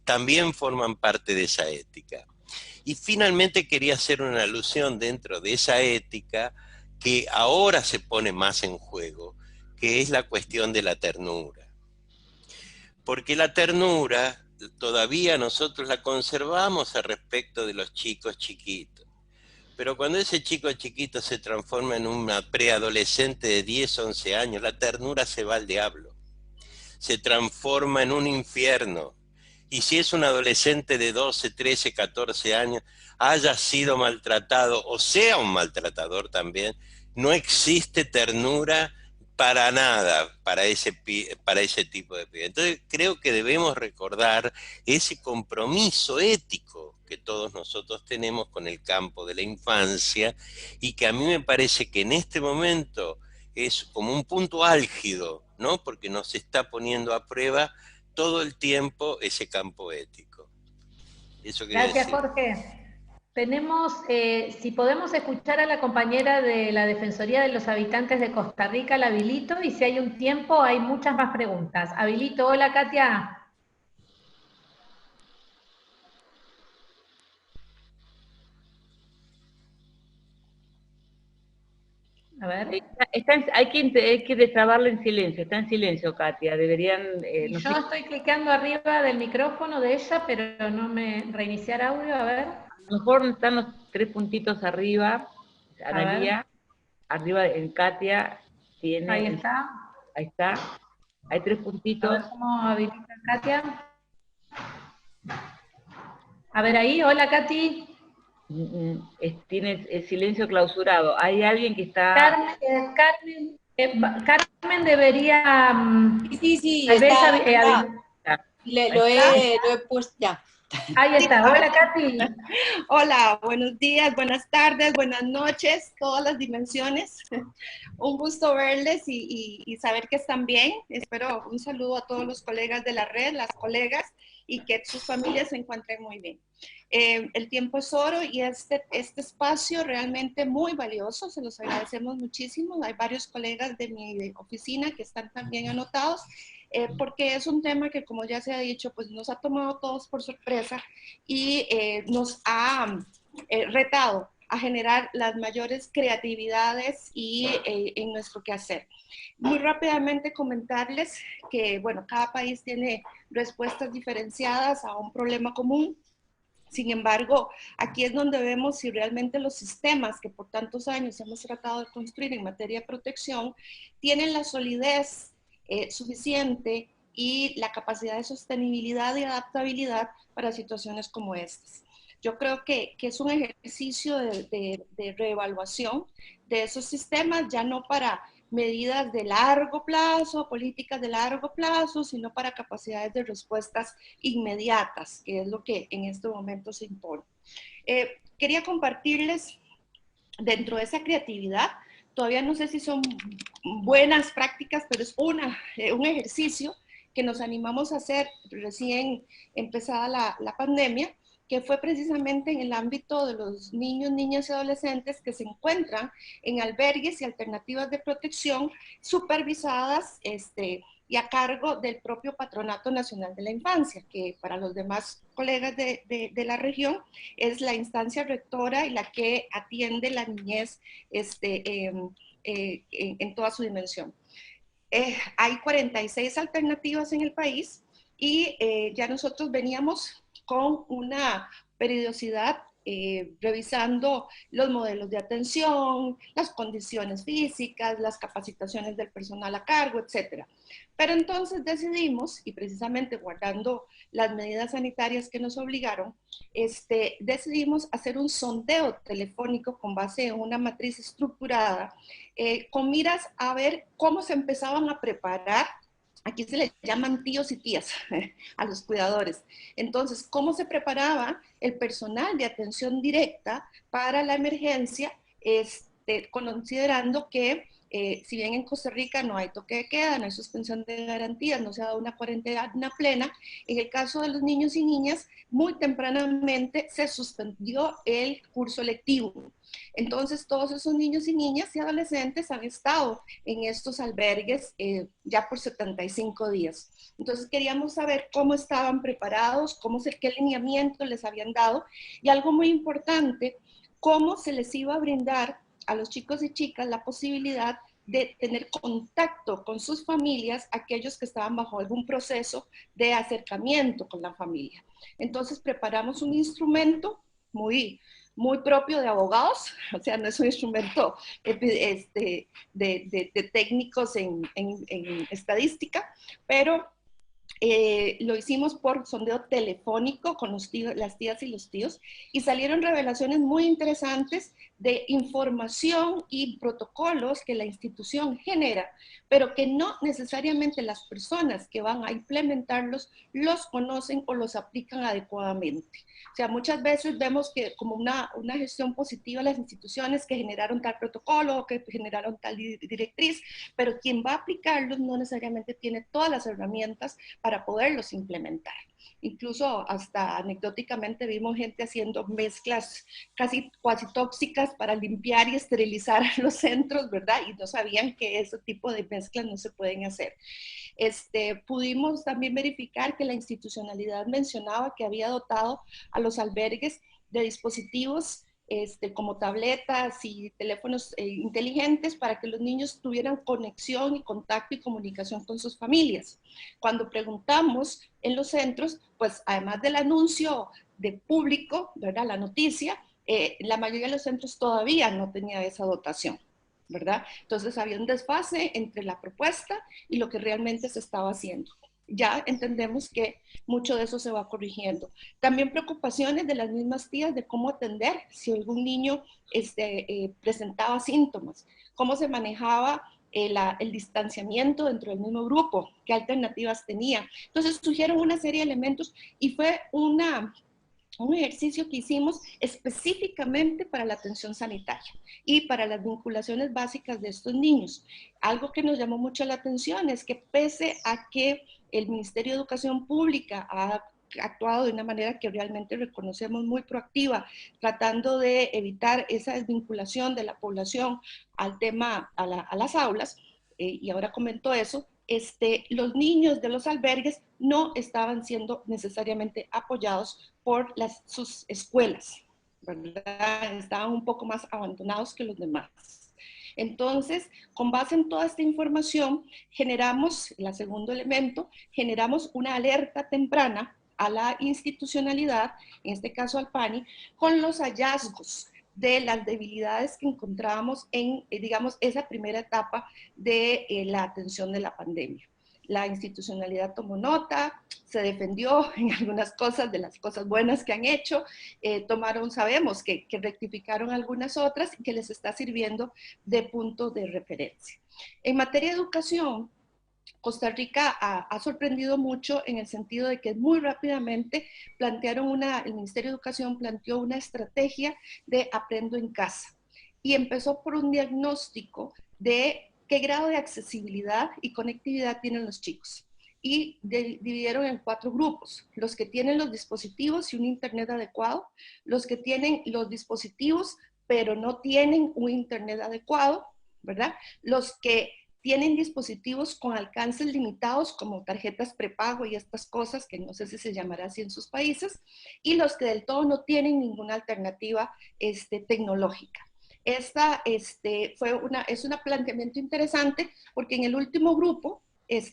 también forman parte de esa ética. Y finalmente quería hacer una alusión dentro de esa ética que ahora se pone más en juego, que es la cuestión de la ternura. Porque la ternura todavía nosotros la conservamos al respecto de los chicos chiquitos. Pero cuando ese chico chiquito se transforma en una preadolescente de 10, 11 años, la ternura se va al diablo. Se transforma en un infierno. Y si es un adolescente de 12, 13, 14 años, haya sido maltratado o sea un maltratador también, no existe ternura para nada para ese tipo de pibe. Entonces creo que debemos recordar ese compromiso ético que todos nosotros tenemos con el campo de la infancia, y que a mí me parece que en este momento es como un punto álgido, ¿no? Porque nos está poniendo a prueba todo el tiempo ese campo ético. Eso Gracias, Jorge. Tenemos, si podemos escuchar a la compañera de la Defensoría de los Habitantes de Costa Rica, la habilito, y si hay un tiempo hay muchas más preguntas. Habilito. Hola, Katia. A ver. Hay que destrabarlo en silencio, está en silencio, Katia, deberían... Yo estoy clicando arriba del micrófono de ella, pero no me... Reiniciar audio, a ver. A lo mejor están los 3 puntitos arriba, Analía, arriba en Katia, tiene... Ahí está. Ahí está, hay 3 puntitos. A ver cómo habilita Katia. A ver ahí, hola, Katy. Tiene el silencio clausurado. Hay alguien que está... Carmen debería... Sí, está. Lo he puesto ya. Ahí está. Hola, Katy. Hola, buenos días, buenas tardes, buenas noches, todas las dimensiones. Un gusto verles y saber que están bien. Espero un saludo a todos los colegas de la red, las colegas. y que sus familias se encuentren muy bien. El tiempo es oro y este espacio realmente muy valioso, se los agradecemos muchísimo. Hay varios colegas de mi oficina que están también anotados, porque es un tema que, como ya se ha dicho, pues nos ha tomado todos por sorpresa y nos ha retado a generar las mayores creatividades y en nuestro quehacer. Muy rápidamente comentarles que, bueno, cada país tiene respuestas diferenciadas a un problema común. Sin embargo, aquí es donde vemos si realmente los sistemas que por tantos años hemos tratado de construir en materia de protección tienen la solidez suficiente y la capacidad de sostenibilidad y adaptabilidad para situaciones como estas. Yo creo que es un ejercicio de reevaluación de esos sistemas, ya no para medidas de largo plazo, políticas de largo plazo, sino para capacidades de respuestas inmediatas, que es lo que en este momento se impone. Quería compartirles dentro de esa creatividad, todavía no sé si son buenas prácticas, pero es un ejercicio que nos animamos a hacer recién empezada la pandemia, que fue precisamente en el ámbito de los niños, niñas y adolescentes que se encuentran en albergues y alternativas de protección supervisadas y a cargo del propio Patronato Nacional de la Infancia, que para los demás colegas de la región es la instancia rectora y la que atiende la niñez en toda su dimensión. Hay 46 alternativas en el país y ya nosotros veníamos con una periodicidad revisando los modelos de atención, las condiciones físicas, las capacitaciones del personal a cargo, etc. Pero entonces decidimos, y precisamente guardando las medidas sanitarias que nos obligaron, decidimos hacer un sondeo telefónico con base en una matriz estructurada, con miras a ver cómo se empezaban a preparar. Aquí se les llaman tíos y tías a los cuidadores. Entonces, ¿cómo se preparaba el personal de atención directa para la emergencia, considerando que si bien en Costa Rica no hay toque de queda, no hay suspensión de garantías, no se ha dado una cuarentena plena, en el caso de los niños y niñas, muy tempranamente se suspendió el curso lectivo. Entonces, todos esos niños y niñas y adolescentes han estado en estos albergues ya por 75 días. Entonces, queríamos saber cómo estaban preparados, qué lineamiento les habían dado y algo muy importante, cómo se les iba a brindar a los chicos y chicas la posibilidad de tener contacto con sus familias, aquellos que estaban bajo algún proceso de acercamiento con la familia. Entonces, preparamos un instrumento muy propio de abogados, o sea, no es un instrumento de técnicos en estadística, pero lo hicimos por sondeo telefónico con las tías y los tíos y salieron revelaciones muy interesantes de información y protocolos que la institución genera, pero que no necesariamente las personas que van a implementarlos los conocen o los aplican adecuadamente. O sea, muchas veces vemos que como una gestión positiva las instituciones que generaron tal protocolo o que generaron tal directriz, pero quien va a aplicarlos no necesariamente tiene todas las herramientas para poderlos implementar. Incluso hasta anecdóticamente vimos gente haciendo mezclas casi tóxicas para limpiar y esterilizar los centros, ¿verdad? Y no sabían que ese tipo de mezclas no se pueden hacer. Pudimos también verificar que la institucionalidad mencionaba que había dotado a los albergues de dispositivos como tabletas y teléfonos inteligentes para que los niños tuvieran conexión y contacto y comunicación con sus familias. Cuando preguntamos en los centros, pues además del anuncio de público, ¿verdad? La noticia, la mayoría de los centros todavía no tenía esa dotación, ¿verdad? Entonces había un desfase entre la propuesta y lo que realmente se estaba haciendo. Ya entendemos que mucho de eso se va corrigiendo. También preocupaciones de las mismas tías de cómo atender si algún niño presentaba síntomas, cómo se manejaba el distanciamiento dentro del mismo grupo, qué alternativas tenía. Entonces surgieron una serie de elementos y fue un ejercicio que hicimos específicamente para la atención sanitaria y para las vinculaciones básicas de estos niños. Algo que nos llamó mucho la atención es que pese a que el Ministerio de Educación Pública ha actuado de una manera que realmente reconocemos muy proactiva, tratando de evitar esa desvinculación de la población al tema, a las aulas, y ahora comento eso. Los niños de los albergues no estaban siendo necesariamente apoyados por sus escuelas, ¿verdad? Estaban un poco más abandonados que los demás. Entonces, con base en toda esta información, generamos, el segundo elemento, generamos una alerta temprana a la institucionalidad, en este caso al PANI, con los hallazgos de las debilidades que encontrábamos en, digamos, esa primera etapa de la atención de la pandemia. La institucionalidad tomó nota, se defendió en algunas cosas, de las cosas buenas que han hecho, sabemos que rectificaron algunas otras y que les está sirviendo de punto de referencia. En materia de educación, Costa Rica ha sorprendido mucho en el sentido de que muy rápidamente el Ministerio de Educación planteó una estrategia de aprendo en casa y empezó por un diagnóstico de qué grado de accesibilidad y conectividad tienen los chicos. Y dividieron en 4 grupos: los que tienen los dispositivos y un internet adecuado, los que tienen los dispositivos pero no tienen un internet adecuado, ¿verdad? Los que tienen dispositivos con alcances limitados como tarjetas prepago y estas cosas que no sé si se llamará así en sus países, y los que del todo no tienen ninguna alternativa tecnológica. Es un planteamiento interesante porque en el último grupo,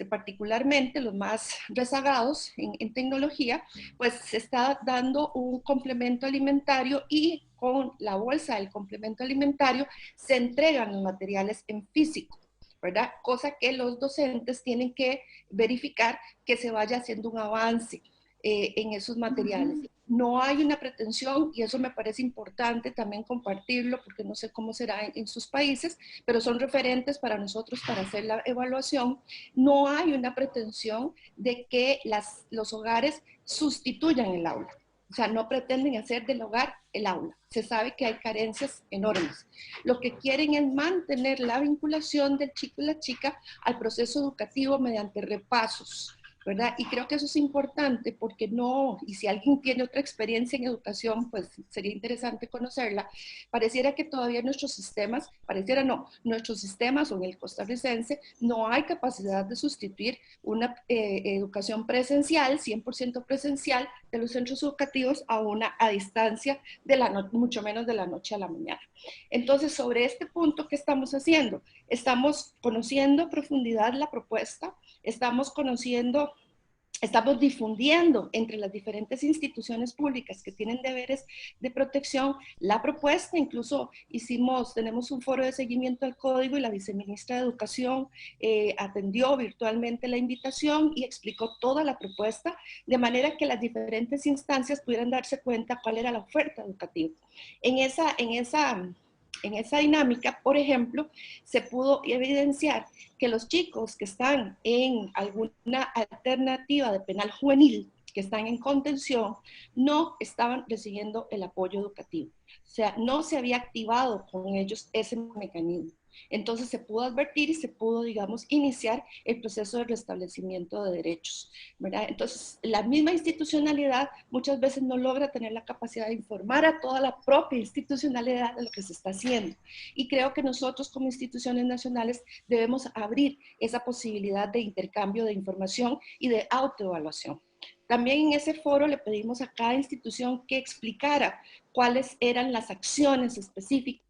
particularmente los más rezagados en tecnología, pues se está dando un complemento alimentario y con la bolsa del complemento alimentario se entregan los materiales en físico, ¿verdad? Cosa que los docentes tienen que verificar que se vaya haciendo un avance en esos materiales. No hay una pretensión, y eso me parece importante también compartirlo, porque no sé cómo será en sus países, pero son referentes para nosotros para hacer la evaluación. No hay una pretensión de que los hogares sustituyan el aula. O sea, no pretenden hacer del hogar el aula. Se sabe que hay carencias enormes. Lo que quieren es mantener la vinculación del chico y la chica al proceso educativo mediante repasos, ¿verdad? Y creo que eso es importante porque y si alguien tiene otra experiencia en educación, pues sería interesante conocerla. Pareciera que todavía nuestros sistemas o en el costarricense, no hay capacidad de sustituir una educación presencial, 100% presencial, de los centros educativos a una a distancia, mucho menos de la noche a la mañana. Entonces, sobre este punto, ¿qué estamos haciendo? Estamos conociendo a profundidad la propuesta, estamos difundiendo entre las diferentes instituciones públicas que tienen deberes de protección la propuesta. Incluso tenemos un foro de seguimiento al código y la viceministra de Educación atendió virtualmente la invitación y explicó toda la propuesta, de manera que las diferentes instancias pudieran darse cuenta cuál era la oferta educativa. En esa dinámica, por ejemplo, se pudo evidenciar que los chicos que están en alguna alternativa de penal juvenil, que están en contención, no estaban recibiendo el apoyo educativo. O sea, no se había activado con ellos ese mecanismo. Entonces se pudo advertir y se pudo, digamos, iniciar el proceso de restablecimiento de derechos, ¿verdad? Entonces, la misma institucionalidad muchas veces no logra tener la capacidad de informar a toda la propia institucionalidad de lo que se está haciendo. Y creo que nosotros como instituciones nacionales debemos abrir esa posibilidad de intercambio de información y de autoevaluación. También en ese foro le pedimos a cada institución que explicara cuáles eran las acciones específicas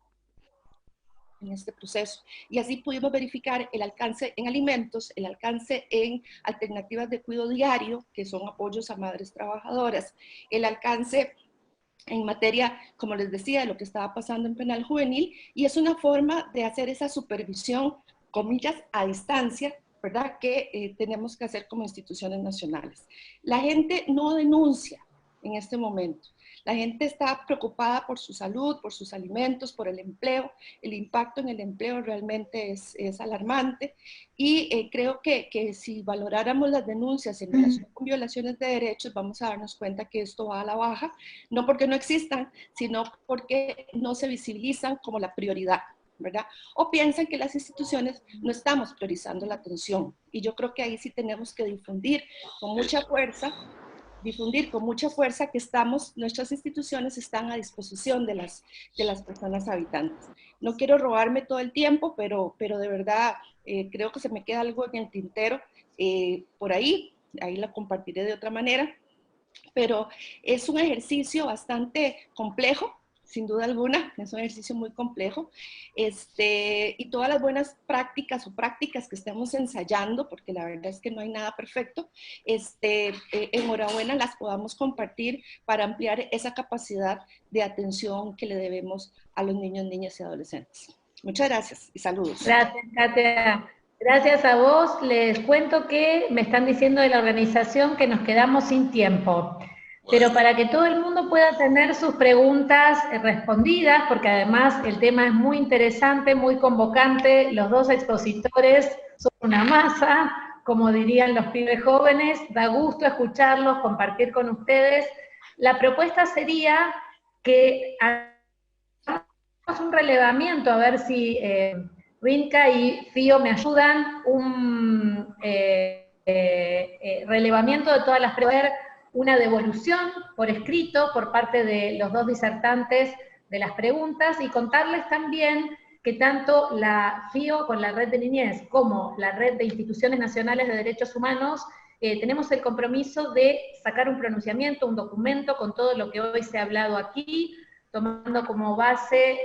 en este proceso. Y así pudimos verificar el alcance en alimentos, el alcance en alternativas de cuidado diario, que son apoyos a madres trabajadoras, el alcance en materia, como les decía, de lo que estaba pasando en penal juvenil, y es una forma de hacer esa supervisión, comillas, a distancia, ¿verdad?, que tenemos que hacer como instituciones nacionales. La gente no denuncia en este momento. La gente está preocupada por su salud, por sus alimentos, por el empleo. El impacto en el empleo realmente es alarmante y creo que si valoráramos las denuncias en relación con violaciones de derechos, vamos a darnos cuenta que esto va a la baja, no porque no existan, sino porque no se visibilizan como la prioridad, ¿verdad? O piensan que las instituciones no estamos priorizando la atención. Y yo creo que ahí sí tenemos que difundir con mucha fuerza difundir con mucha fuerza que nuestras instituciones están a disposición de las personas habitantes. No quiero robarme todo el tiempo, pero de verdad creo que se me queda algo en el tintero por ahí la compartiré de otra manera, pero es un ejercicio bastante complejo, sin duda alguna, es un ejercicio muy complejo, y todas las buenas prácticas o prácticas que estemos ensayando, porque la verdad es que no hay nada perfecto, enhorabuena las podamos compartir para ampliar esa capacidad de atención que le debemos a los niños, niñas y adolescentes. Muchas gracias y saludos. Gracias, Katia. Gracias a vos. Les cuento que me están diciendo de la organización que nos quedamos sin tiempo. Pero para que todo el mundo pueda tener sus preguntas respondidas, porque además el tema es muy interesante, muy convocante, los dos expositores son una masa, como dirían los pibes jóvenes, da gusto escucharlos, compartir con ustedes. La propuesta sería que hagamos un relevamiento, a ver si Rinka y Fío me ayudan, un relevamiento de todas las preguntas, una devolución por escrito por parte de los dos disertantes de las preguntas y contarles también que tanto la FIO con la Red de Niñez como la Red de Instituciones Nacionales de Derechos Humanos tenemos el compromiso de sacar un pronunciamiento, un documento con todo lo que hoy se ha hablado aquí, tomando como base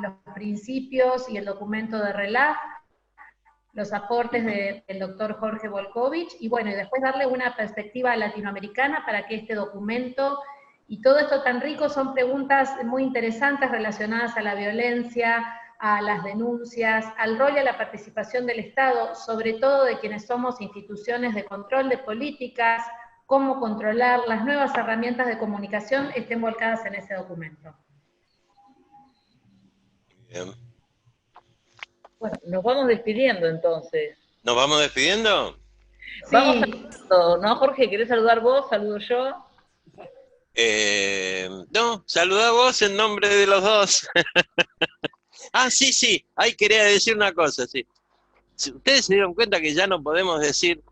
los principios y el documento de RELAF, los aportes del doctor Jorge Volkovich, y bueno, y después darle una perspectiva latinoamericana para que este documento y todo esto tan rico son preguntas muy interesantes relacionadas a la violencia, a las denuncias, al rol y a la participación del Estado, sobre todo de quienes somos instituciones de control de políticas, cómo controlar las nuevas herramientas de comunicación estén volcadas en ese documento. Bien. Bueno, nos vamos despidiendo entonces. ¿Nos vamos despidiendo? Sí. Vamos saludando, ¿no, Jorge? ¿Querés saludar vos? ¿Saludo yo? No, saluda vos en nombre de los dos. Ah, sí, quería decir una cosa, sí. Ustedes se dieron cuenta que ya no podemos decir,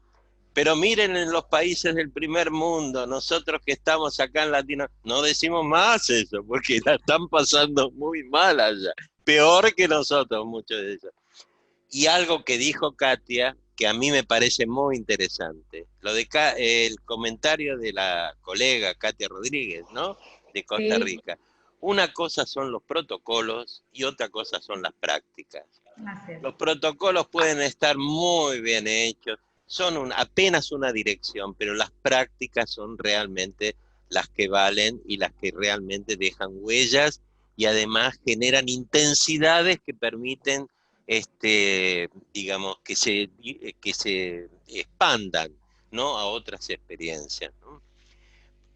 pero miren en los países del primer mundo, nosotros que estamos acá en Latinoamérica, no decimos más eso, porque la están pasando muy mal allá, peor que nosotros, muchos de ellos. Y algo que dijo Katia, que a mí me parece muy interesante, el comentario de la colega Katia Rodríguez, ¿no? De Costa Rica. Una cosa son los protocolos y otra cosa son las prácticas. Los protocolos pueden estar muy bien hechos, son apenas una dirección, pero las prácticas son realmente las que valen y las que realmente dejan huellas y además generan intensidades que permiten digamos, que se expandan, ¿no? A otras experiencias, ¿no?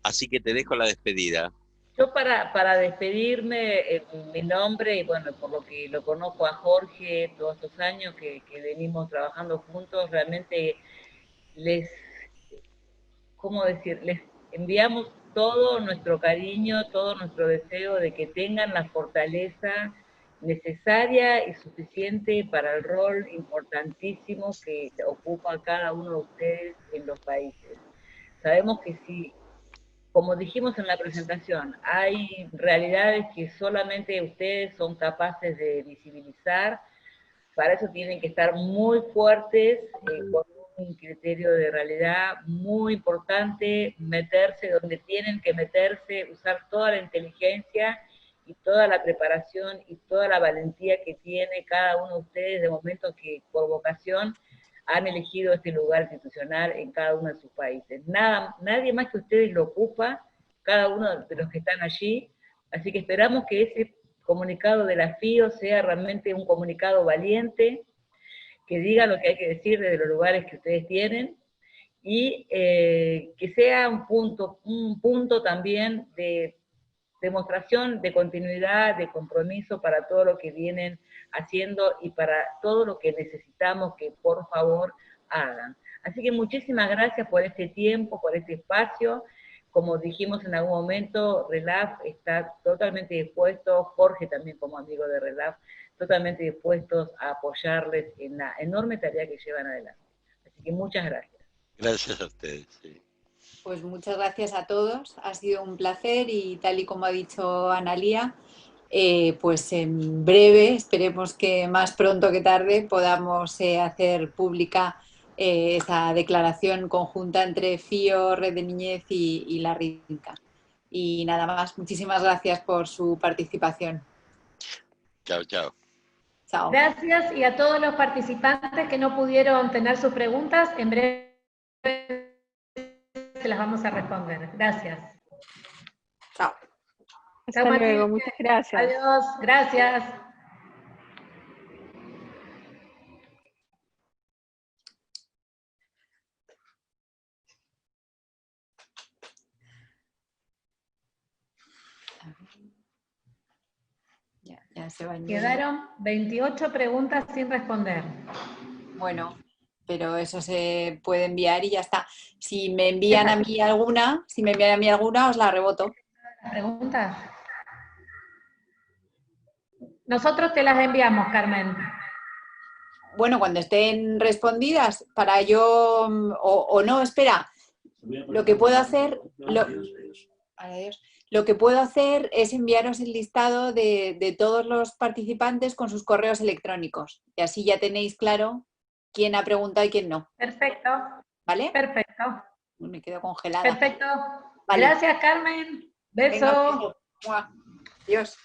Así que te dejo la despedida. Yo para despedirme, en mi nombre, y bueno, por lo que lo conozco a Jorge todos estos años que venimos trabajando juntos, realmente ¿cómo decir? Les enviamos todo nuestro cariño, todo nuestro deseo de que tengan la fortaleza necesaria y suficiente para el rol importantísimo que ocupa cada uno de ustedes en los países. Sabemos que si, como dijimos en la presentación, hay realidades que solamente ustedes son capaces de visibilizar, para eso tienen que estar muy fuertes, con un criterio de realidad muy importante, meterse donde tienen que meterse, usar toda la inteligencia y toda la preparación y toda la valentía que tiene cada uno de ustedes de momento que por vocación han elegido este lugar institucional en cada uno de sus países. Nadie más que ustedes lo ocupa, cada uno de los que están allí, así que esperamos que ese comunicado de la FIO sea realmente un comunicado valiente, que diga lo que hay que decir desde los lugares que ustedes tienen, y que sea un punto también de demostración de continuidad, de compromiso para todo lo que vienen haciendo y para todo lo que necesitamos que por favor hagan. Así que muchísimas gracias por este tiempo, por este espacio. Como dijimos en algún momento, RELAF está totalmente dispuesto, Jorge también como amigo de RELAF, totalmente dispuestos a apoyarles en la enorme tarea que llevan adelante. Así que muchas gracias. Gracias a ustedes. Sí. Pues muchas gracias a todos, ha sido un placer y tal y como ha dicho Analía, pues en breve, esperemos que más pronto que tarde, podamos hacer pública esa declaración conjunta entre FIO, Red de Niñez y la RINCA. Y nada más, muchísimas gracias por su participación. Chao, chao. Chao. Gracias, y a todos los participantes que no pudieron tener sus preguntas, en breve se las vamos a responder. Gracias. Chao. Hasta Chao, luego, Matilde. muchas gracias. Adiós, gracias. Ya se va. Quedaron 28 preguntas sin responder. Bueno, pero eso se puede enviar y ya está. Si me envían a mí alguna, os la reboto. ¿Preguntas? Nosotros te las enviamos, Carmen. Bueno, cuando estén respondidas, para yo, o no, espera, lo que puedo hacer, lo que puedo hacer es enviaros el listado de todos los participantes con sus correos electrónicos. Y así ya tenéis claro quién ha preguntado y quién no. Perfecto. ¿Vale? Perfecto. Me quedo congelada. Perfecto. Vale. Gracias, Carmen. Beso. Venga, un beso. Mua. Adiós.